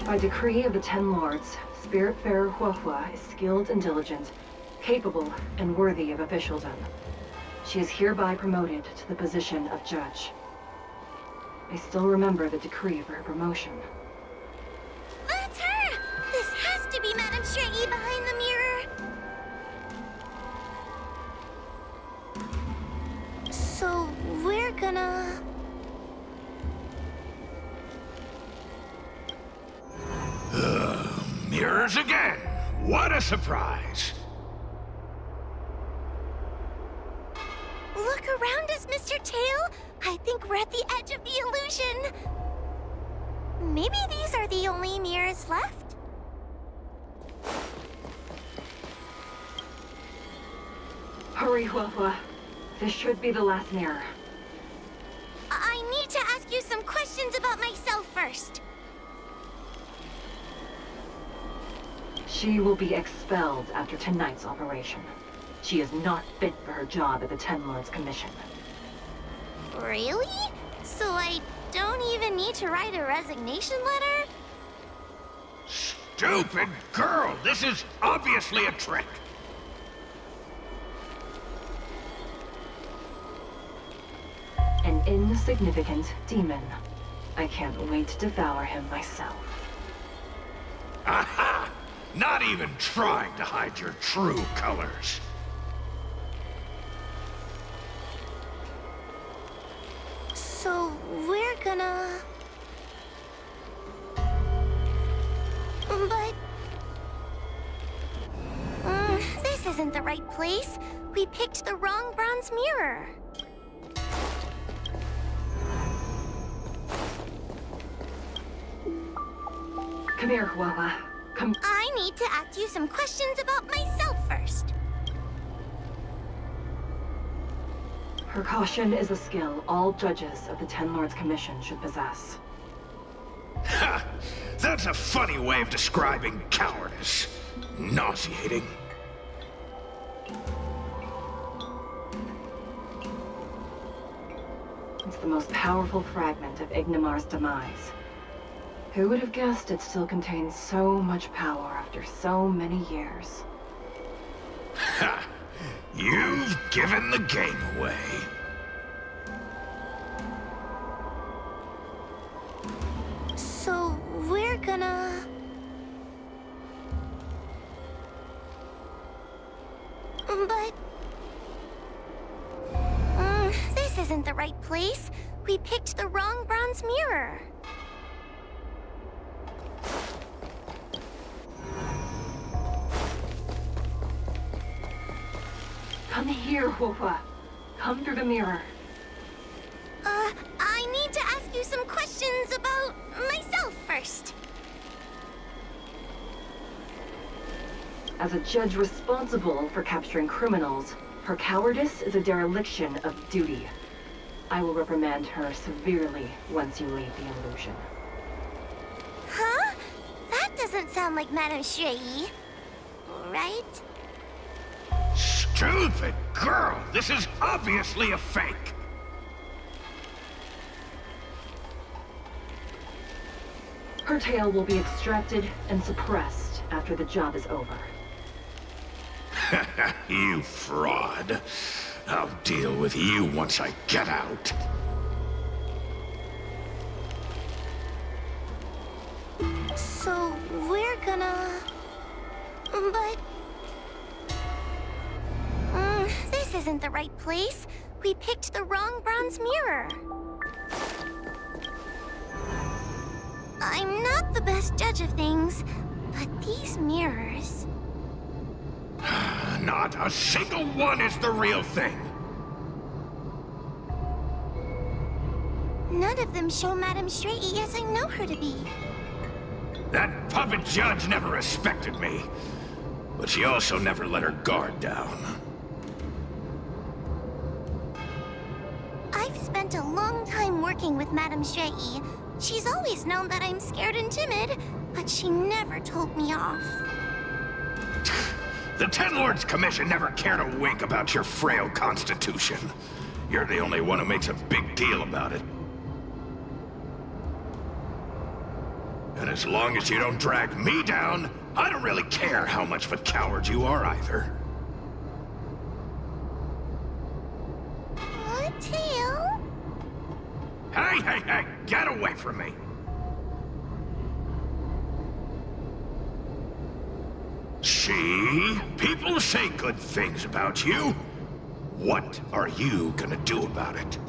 By decree of the Ten Lords, Spiritfarer Huahua is skilled and diligent, capable and worthy of officialdom. She is hereby promoted to the position of judge. I still remember the decree for her promotion. That's her! This has to be Madame Shui behind the mirror. So, we're gonna... Mirrors again! What a surprise! Look around us, Mr. Tail! I think we're at the edge of the illusion! Maybe these are the only mirrors left? Hurry, Huahua. This should be the last mirror. I need to ask you some questions about myself first. She will be expelled after tonight's operation. She is not fit for her job at the Ten Lords Commission. Really? So I don't even need to write a resignation letter? Stupid girl! This is obviously a trick! An insignificant demon. I can't wait to devour him myself. Aha! Not even trying to hide your true colors. So we're gonna... But... this isn't the right place. We picked the wrong bronze mirror. Come here, Huahua. Come... I need to ask you some questions about myself first. Her caution is a skill all judges of the Ten Lords Commission should possess. Ha! That's a funny way of describing cowardice. Nauseating. It's the most powerful fragment of Ignimar's demise. Who would have guessed it still contains so much power after so many years? Ha! You've given the game away. So we're gonna... But... this isn't the right place. We picked the wrong bronze mirror. Come here, Huahua. Come through the mirror. I need to ask you some questions about myself first. As a judge responsible for capturing criminals, her cowardice is a dereliction of duty. I will reprimand her severely once you leave the illusion. Huh? That doesn't sound like Madame Shui. Right? Stupid girl! This is obviously a fake! Her tail will be extracted and suppressed after the job is over. You fraud. I'll deal with you once I get out. So we're gonna... But... this isn't the right place. We picked the wrong bronze mirror. I'm not the best judge of things, but these mirrors... Not a single one is the real thing. None of them show Madame Shui as I know her to be. That puppet judge never respected me, but she also never let her guard down. I've spent a long time working with Madame Shui. She's always known that I'm scared and timid, but she never told me off. The Ten Lords Commission never cared a wink about your frail constitution. You're the only one who makes a big deal about it. And as long as you don't drag me down, I don't really care how much of a coward you are either. Tail? Hey, get away from me! See? People say good things about you. What are you gonna do about it?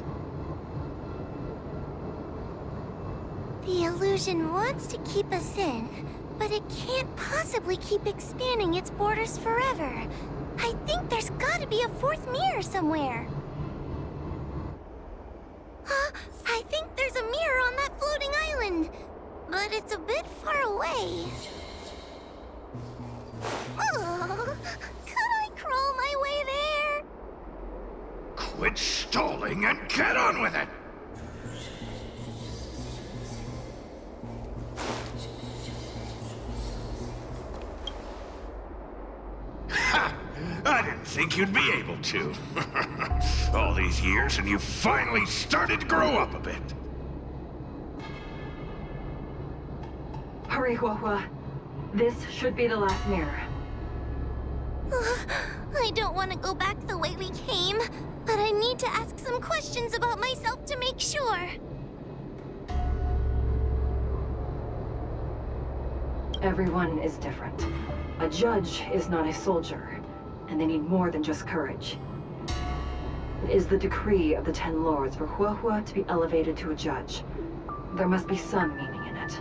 The illusion wants to keep us in, but it can't possibly keep expanding its borders forever. I think there's gotta be a fourth mirror somewhere. I think there's a mirror on that floating island, but it's a bit far away. Oh, could I crawl my way there? Quit stalling and get on with it! Ha! I didn't think you'd be able to. All these years and you finally started to grow up a bit. Hurry, Huahua. This should be the last mirror. I don't want to go back the way we came, but I need to ask some questions about myself to make sure. Everyone is different. A judge is not a soldier, and they need more than just courage. It is the decree of the Ten Lords for Huahua to be elevated to a judge. There must be some meaning in it.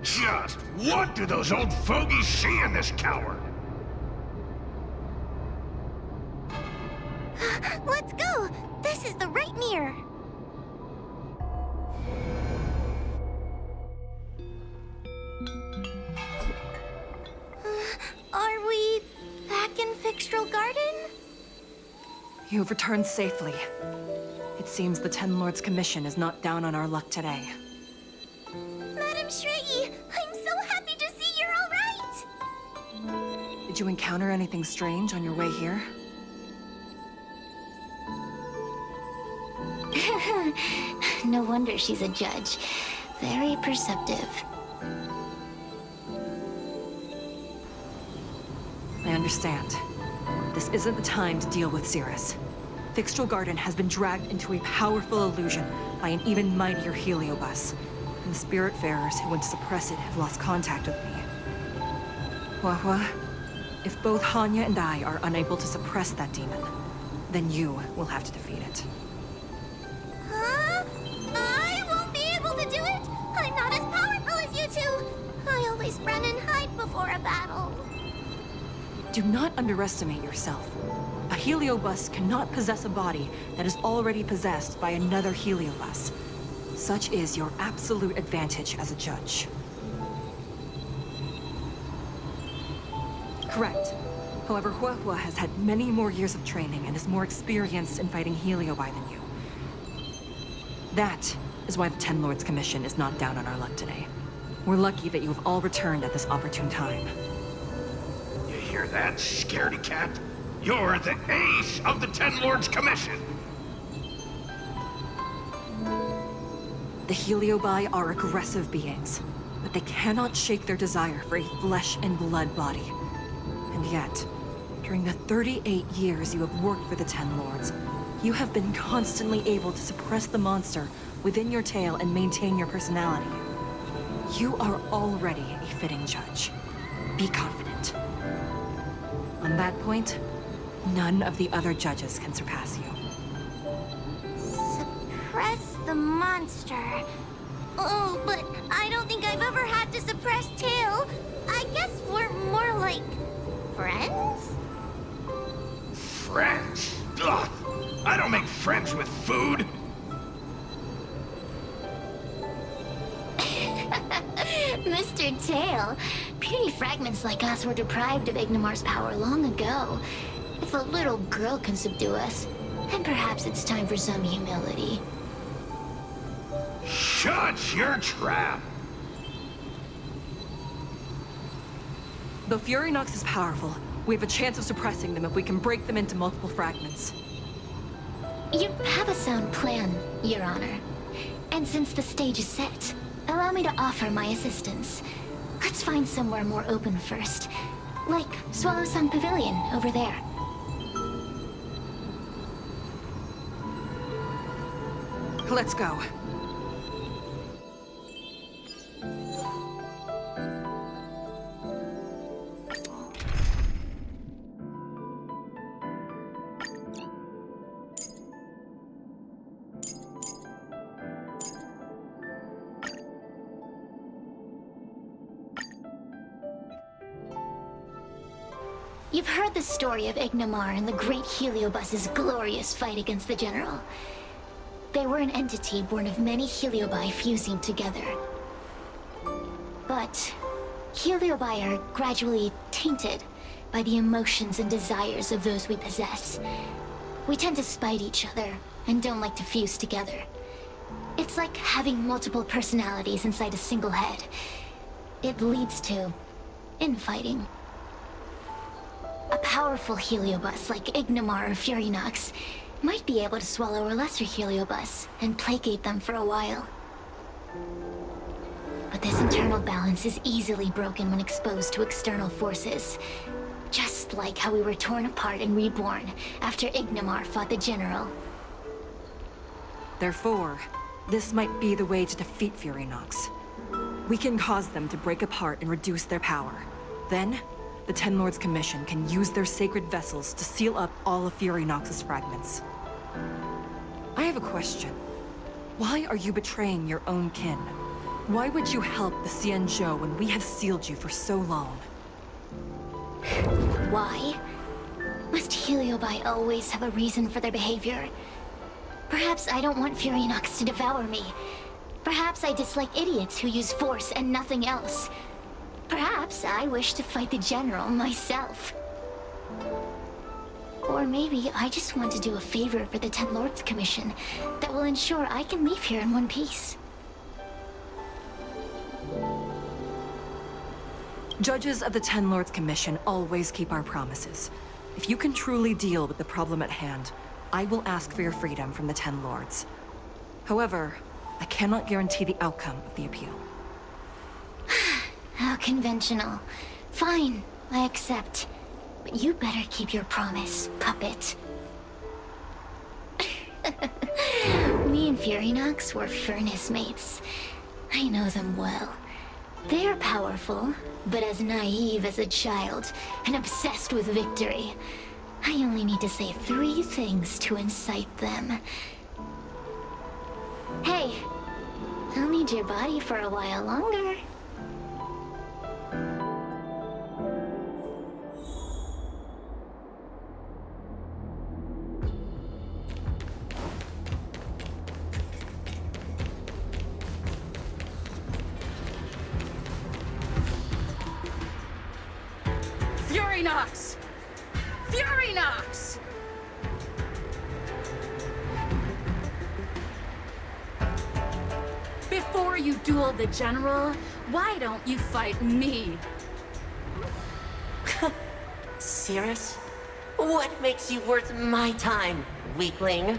Just what do those old fogies see in this coward? Let's go! This is the right mirror! Are we back in Fixtral Garden? You have returned safely. It seems the Ten Lords' commission is not down on our luck today. Madam Shrey, I'm so happy to see you're all right! Did you encounter anything strange on your way here? No wonder she's a judge. Very perceptive. I understand. This isn't the time to deal with Cirrus. Fixtral Garden has been dragged into a powerful illusion by an even mightier heliobus. And the Spiritfarers who went to suppress it have lost contact with me. Huahua, if both Hanya and I are unable to suppress that demon, then you will have to defeat it. Huh? I won't be able to do it! I'm not as powerful as you two! I always run and hide before a battle. Do not underestimate yourself. A heliobus cannot possess a body that is already possessed by another heliobus. Such is your absolute advantage as a judge. Correct. However, Huahua has had many more years of training and is more experienced in fighting heliobi than you. That is why the Ten Lords' commission is not down on our luck today. We're lucky that you have all returned at this opportune time. You hear that, scaredy cat? You're the ace of the Ten Lords' commission! The heliobi are aggressive beings, but they cannot shake their desire for a flesh and blood body. And yet, during the 38 years you have worked for the Ten Lords, you have been constantly able to suppress the monster within your tail and maintain your personality. You are already a fitting judge. Be confident. On that point, none of the other judges can surpass you. Suppress the monster. Oh, but I don't think I've ever had to suppress Tail. I guess we're more like... friends? Friends? Ugh! I don't make friends with food! Mr. Tail, puny fragments like us were deprived of Ignimar's power long ago. If a little girl can subdue us, then perhaps it's time for some humility. Shut your trap! Though Furynox is powerful, we have a chance of suppressing them if we can break them into multiple fragments. You have a sound plan, Your Honor. And since the stage is set, allow me to offer my assistance. Let's find somewhere more open first. Like Swallow Song Pavilion over there. Let's go. You've heard the story of Ignimar and the great Heliobus's glorious fight against the General. They were an entity born of many Heliobi fusing together. But Heliobi are gradually tainted by the emotions and desires of those we possess. We tend to spite each other, and don't like to fuse together. It's like having multiple personalities inside a single head. It leads to infighting. A powerful heliobus like Ignomar or Furynox might be able to swallow a lesser heliobus and placate them for a while. But this internal balance is easily broken when exposed to external forces. Just like how we were torn apart and reborn after Ignomar fought the General. Therefore, this might be the way to defeat Furynox. We can cause them to break apart and reduce their power. Then, the Ten Lords Commission can use their sacred vessels to seal up all of Furynox's fragments. I have a question. Why are you betraying your own kin? Why would you help the Xianzhou when we have sealed you for so long? Why? Must Heliobi always have a reason for their behavior? Perhaps I don't want Furynox to devour me. Perhaps I dislike idiots who use force and nothing else. Perhaps I wish to fight the General myself. Or maybe I just want to do a favor for the Ten Lords Commission that will ensure I can leave here in one piece. Judges of the Ten Lords Commission always keep our promises. If you can truly deal with the problem at hand, I will ask for your freedom from the Ten Lords. However, I cannot guarantee the outcome of the appeal. How conventional. Fine, I accept. But you better keep your promise, puppet. Me and Furynox were furnace mates. I know them well. They're powerful, but as naive as a child, and obsessed with victory. I only need to say 3 things to incite them. Hey, I'll need your body for a while longer. Furynox! Furynox! Before you duel the General, why don't you fight me? Cirrus? What makes you worth my time, weakling?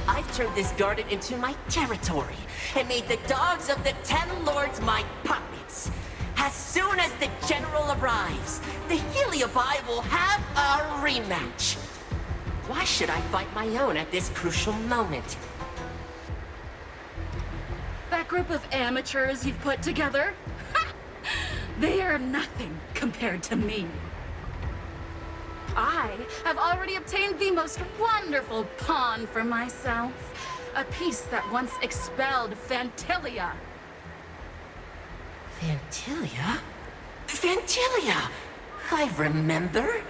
I've turned this garden into my territory, and made the dogs of the Ten Lords my puppets. As soon as the General arrives, the Heliobi will have a rematch. Why should I fight my own at this crucial moment? That group of amateurs you've put together? They are nothing compared to me. I have already obtained the most wonderful pawn for myself. A piece that once expelled Fantilia. Fantilia? Fantilia! I remember.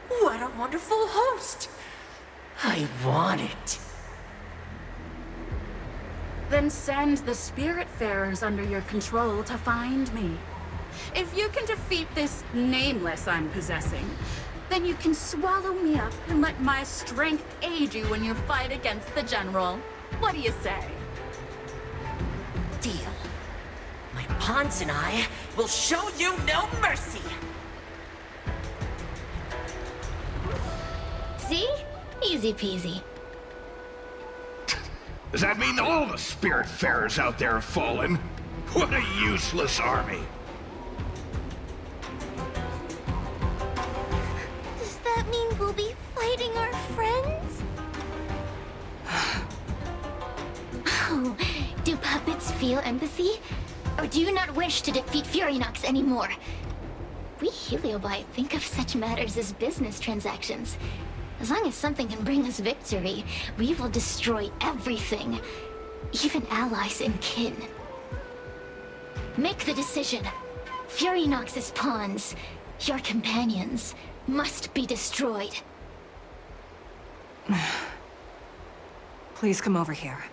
What a wonderful host. I want it. Then send the Spiritfarers under your control to find me. If you can defeat this nameless I'm possessing, then you can swallow me up and let my strength aid you in your fight against the General. What do you say? Deal. My pawns and I will show you no mercy. See? Easy peasy. Does that mean all the Spiritfarers out there have fallen? What a useless army. Does that mean we'll be fighting our friends? Oh, do puppets feel empathy? Or do you not wish to defeat Furynox anymore? We Heliobi think of such matters as business transactions. As long as something can bring us victory, we will destroy everything. Even allies and kin. Make the decision. Furynox's pawns, your companions, must be destroyed. Please come over here.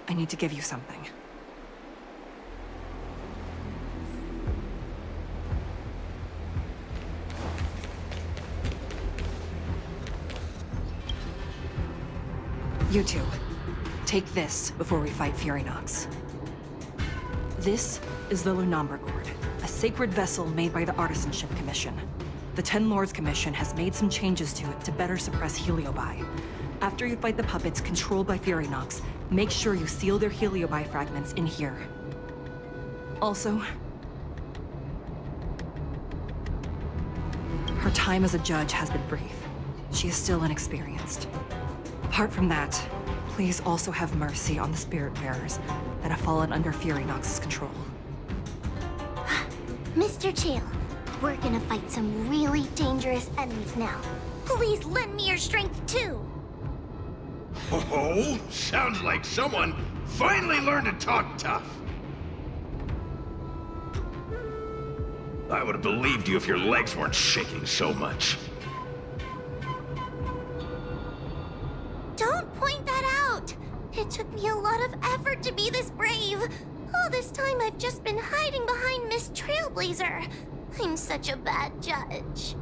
I need to give you something. You two, take this before we fight Fury Nox. This is the Lunamber Gourd, a sacred vessel made by the Artisanship Commission. The Ten Lords Commission has made some changes to it to better suppress Heliobi. After you fight the puppets controlled by Fury Nox, make sure you seal their Heliobi fragments in here. Also, her time as a judge has been brief. She is still inexperienced. Apart from that, please also have mercy on the spirit bearers that have fallen under Fury Nox's control. Mr. Chill, we're gonna fight some really dangerous enemies now. Please lend me your strength too! Oh, sounds like someone finally learned to talk tough. I would have believed you if your legs weren't shaking so much. Don't point that out! It took me a lot of effort to be this brave. All this time I've just been hiding behind Miss Trailblazer. I'm such a bad judge.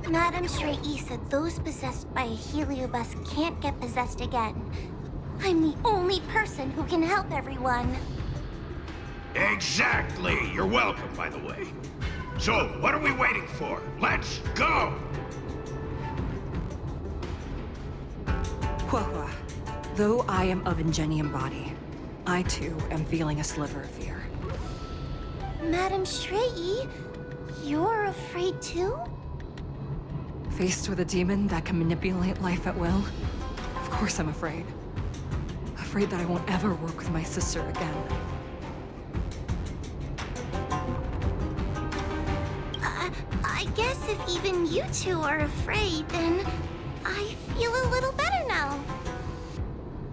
Madame Shrey said those possessed by a heliobus can't get possessed again. I'm the only person who can help everyone. Exactly! You're welcome, by the way. So, what are we waiting for? Let's go! Huahua, though I am of Ingenium body, I too am feeling a sliver of fear. Madame Shrey, you're afraid too? Faced with a demon that can manipulate life at will, of course I'm afraid. Afraid that I won't ever work with my sister again. I guess if even you two are afraid, then I feel a little better now.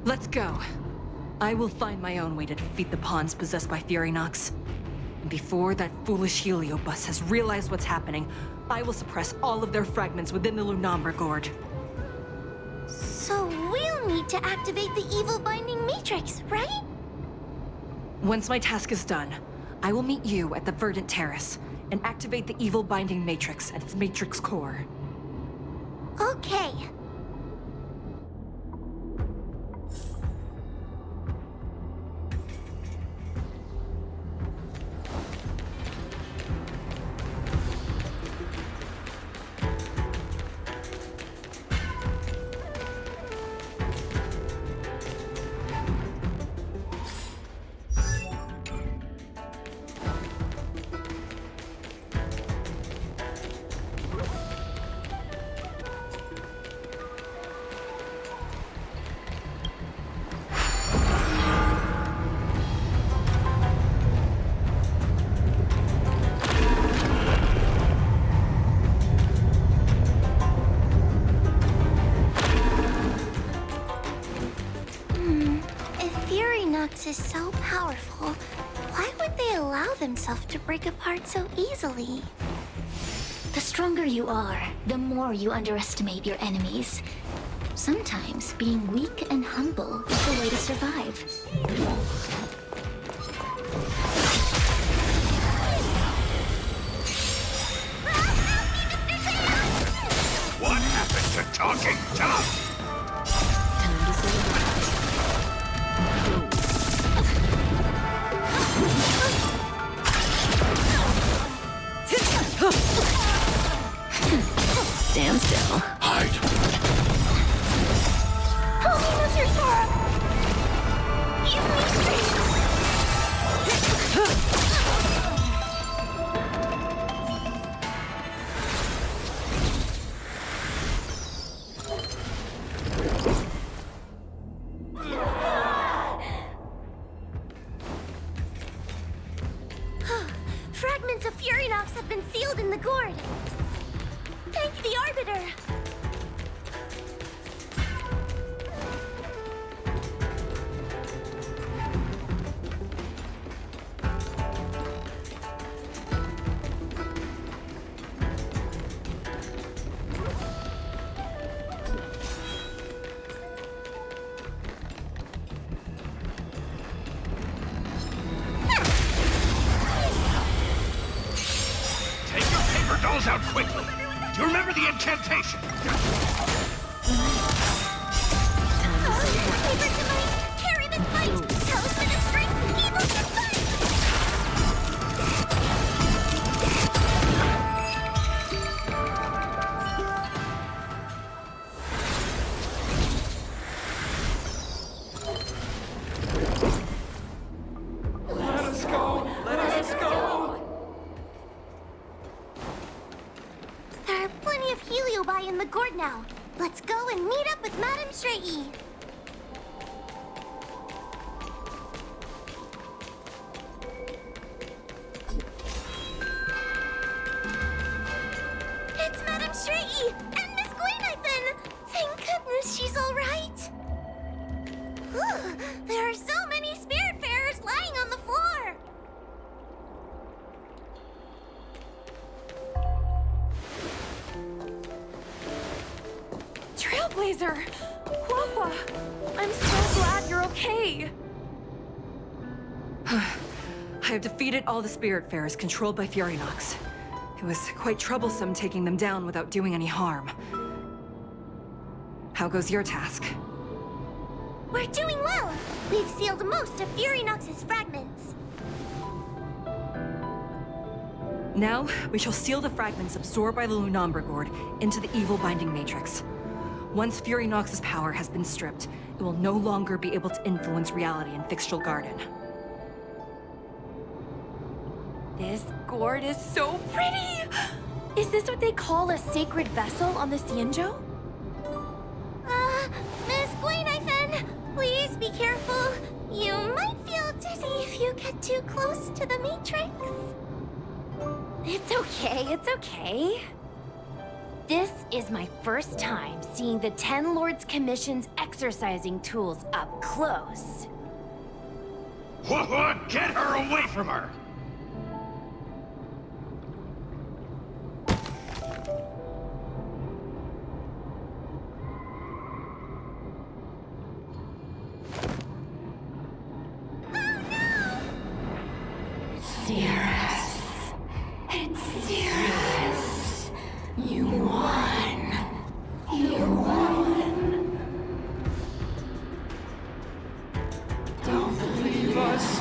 Let's go. I will find my own way to defeat the pawns possessed by Fury Nox. And before that foolish heliobus has realized what's happening, I will suppress all of their fragments within the Lunamber Gourd. So we'll need to activate the evil binding matrix, right? Once my task is done, I will meet you at the Verdant Terrace and activate the evil binding matrix at its matrix core. Okay. Is so powerful, why would they allow themselves to break apart so easily? The stronger you are, the more you underestimate your enemies. Sometimes being weak and humble is the way to survive. What happened to talking tough? Time to celebrate. Stand still. Hide. Help me, Mr. Sora! Give me strength! Fragments of Fury Nox have been sealed in the gourd. Thank the Arbiter! Take your paper dolls out quickly! Do you remember the incantation? over tonight! Carry this fight! Talisman of strength! Evil defense! Let us go! Let us go! There are plenty of heliobi in the gourd now. Let's go and meet up with Madame Shrey. It's Madame Shrey and Miss Gwaynithan! Thank goodness she's all right. Whew, there are so many spiritfarers lying on the floor. Trailblazer! Huahua! I'm so glad you're okay! I have defeated all the Spiritfarers controlled by Furynox. It was quite troublesome taking them down without doing any harm. How goes your task? We're doing well. We've sealed most of Furynox's fragments. Now, we shall seal the fragments absorbed by the Lunombra Gourd into the evil binding matrix. Once Furynox's power has been stripped, it will no longer be able to influence reality in Fixtral Garden. This gourd is so pretty! Is this what they call a sacred vessel on the Xianzhou? Miss Gwaynithan, please be careful. You might feel dizzy if you get too close to the Matrix. It's okay, it's okay. This is my first time seeing the Ten Lords Commission's exercising tools up close. What? Get her away from her! Cirrus. It's Cirrus. You won. You won. Don't leave us.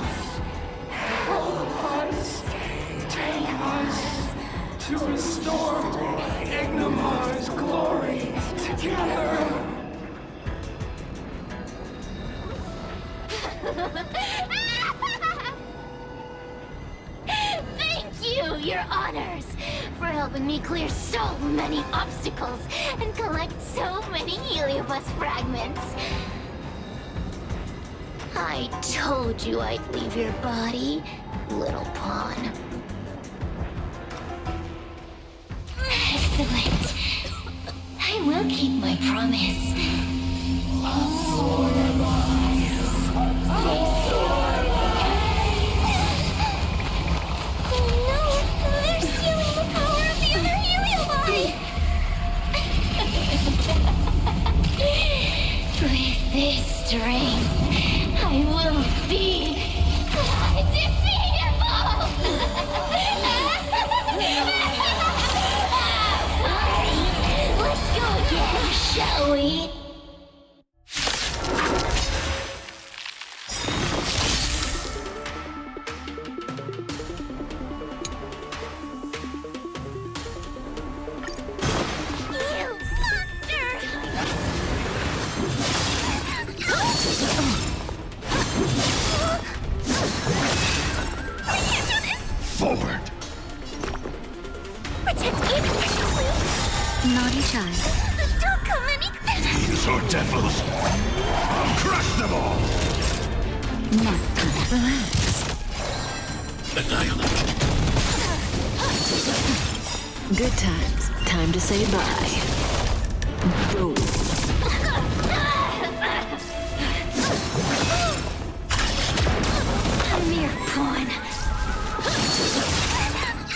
Help us. Take us to restore Ignimar's glory together. Thank you, your honors, for helping me clear so many obstacles and collect so many heliobus fragments. I told you I'd leave your body, little pawn. Excellent. I will keep my promise. They're stealing the power of the other heliobi! With this strength, I will be undefeatable! Let's go again, shall we? You monster! I can't do this! Forward! Protect Ignimar's Naughty child. Don't come any... These are devils! I'll crush them all! Not gonna relax. Annihilate! Good times. Time to say bye. Boom. A mere pawn.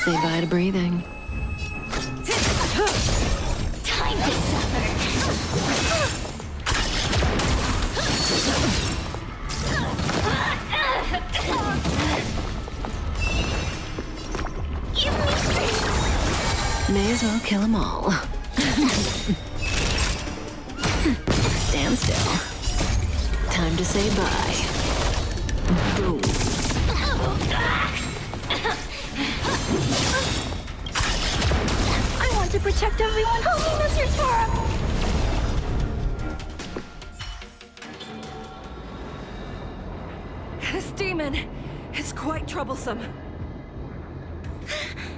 Say bye to breathing. Time to suffer. Give me strength! May as well kill them all. Stand still. time to say bye. Boom. I want to protect everyone. Help me, Mr. Tara! This demon is quite troublesome.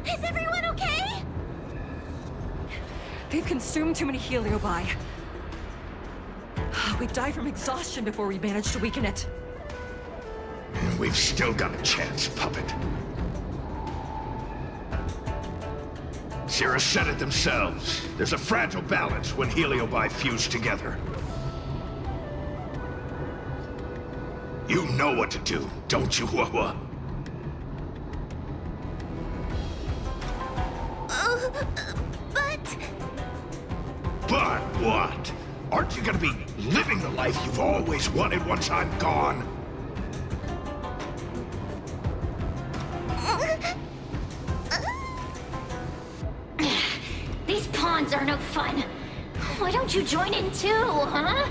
Is everyone okay? They've consumed too many heliobi. We'd die from exhaustion before we managed to weaken it. And we've still got a chance, Puppet. Sierra said it themselves. There's a fragile balance when heliobi fuse together. You know what to do, don't you, Wawa? But what? Aren't you gonna be living the life you've always wanted once I'm gone? These pawns are no fun. Why don't you join in too, huh?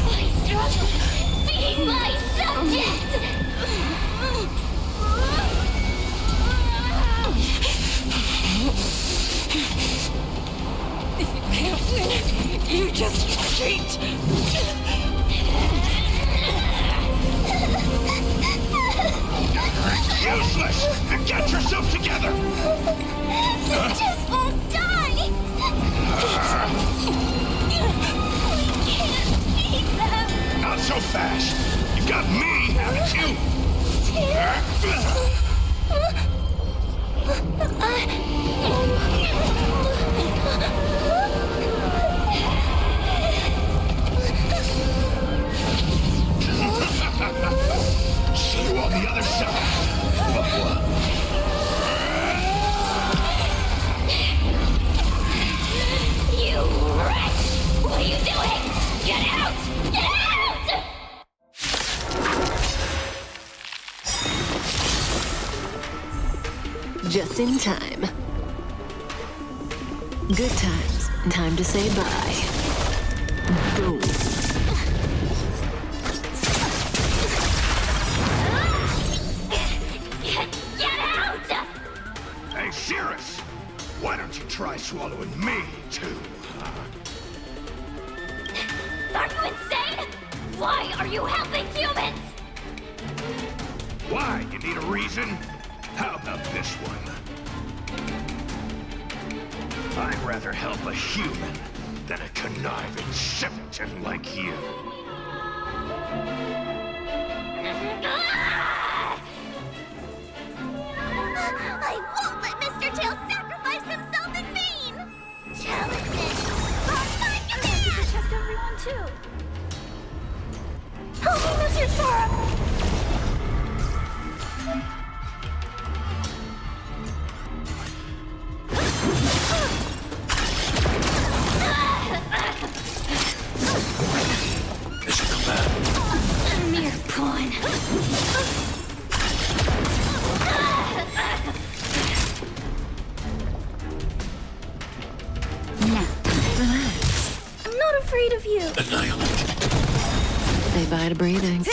My struggle, being my subject! If you can't win, you just cheat! Useless! Get yourself together! I just won't die! We can't beat them! Not so fast! You've got me, haven't you? See you on the other side. You wretch! What are you doing? Get out! Get out! Just in time. Good times. Time to say bye. Boom. Get out! Hey, Cirrus! Why don't you try swallowing me, too? Are you insane? Why are you helping humans? Why? You need a reason? How about this one? I'd rather help a human than a conniving simpleton like you. I won't let Mr. Tail sacrifice himself in vain! Challenges on my command! To protect everyone, too. Help me, Mr. Tara! Mission command. A mere pawn. Now, relax. I'm not afraid of you. Annihilate. Say bye to breathing.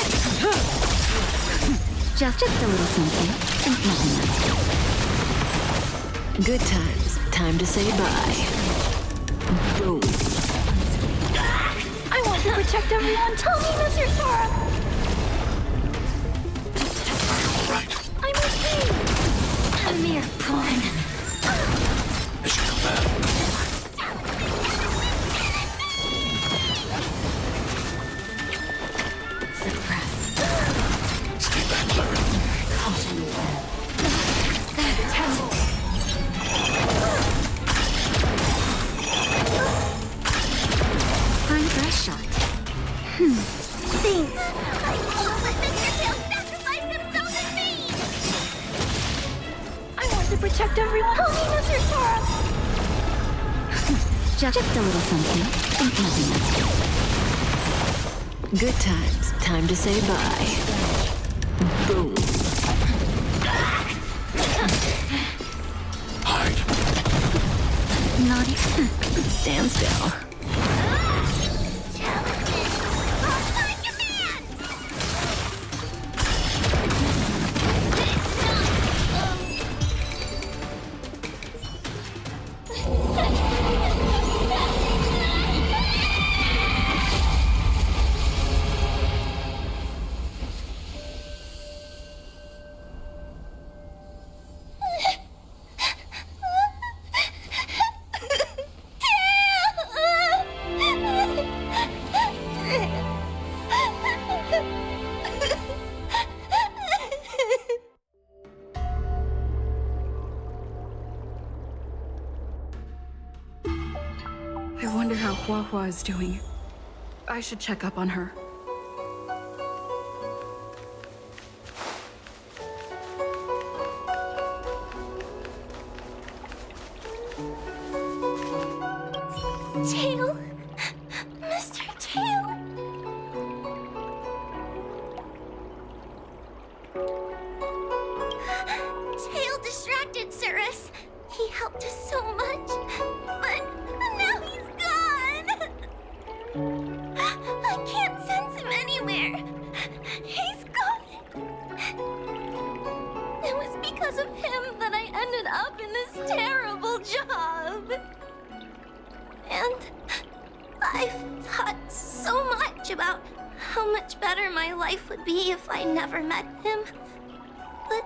Just a little something. And nothing else. Good times. Time to say bye. Boom. I want to protect everyone. Tell me, Mr. Tara. Right. I'm okay. A mere pawn. Mission command. Stay back, Clara. Fine breast shot. Thanks. I won't let Mr. Tail sacrifice himself in vain! I want to protect everyone. Help me, Mr. Tara. Just a little something. And nothing else. Good times. Time to say bye. Boom. Hide. Naughty. Huahua is doing. I should check up on her. Tail? Mr. Tail? Tail distracted Cirrus. He helped us so much, but now he's gone. I can't sense him anywhere. He's gone. It was because of him that I ended up in this terrible job. And I've thought so much about how much better my life would be if I never met him. But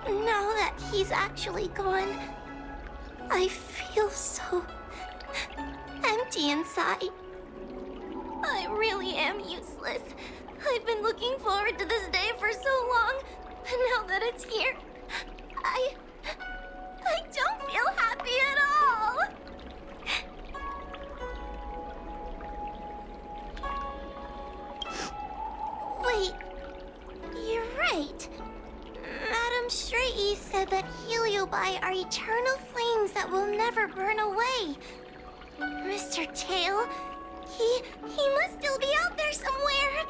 now that he's actually gone, I feel so empty inside. I really am useless. I've been looking forward to this day for so long, but now that it's here, I don't feel happy at all. Wait, you're right. Madame Straighty said that heliobi are eternal flames that will never burn away. Mr. Tail, he must still be out there somewhere.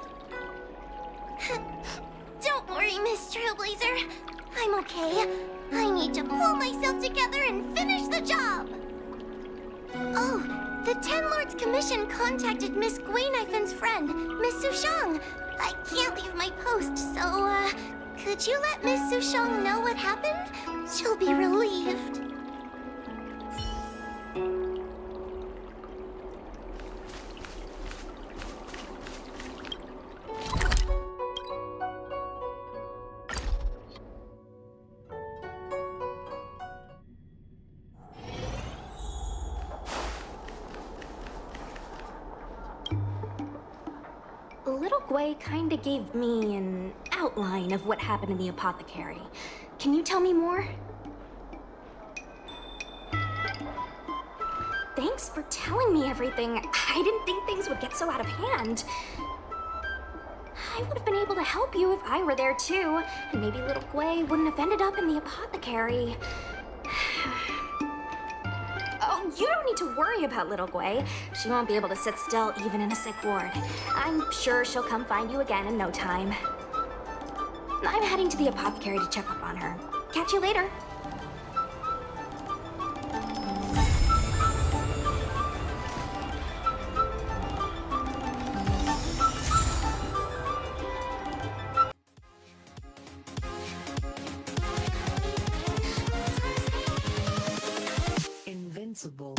Don't worry, Miss Trailblazer. I'm okay. I need to pull myself together and finish the job. Oh, the Ten Lords Commission contacted Miss Guinaifan's friend, Miss Sushang. I can't leave my post, so, could you let Miss Sushang know what happened? She'll be relieved. Little Gwei kinda gave me an outline of what happened in the apothecary. Can you tell me more? Thanks for telling me everything. I didn't think things would get so out of hand. I would have been able to help you if I were there too, and maybe little Gwei wouldn't have ended up in the apothecary. Oh, you don't need to worry about little Gwei. She won't be able to sit still even in a sick ward. I'm sure she'll come find you again in no time. I'm heading to the apothecary to check up on her. Catch you later. Invincible.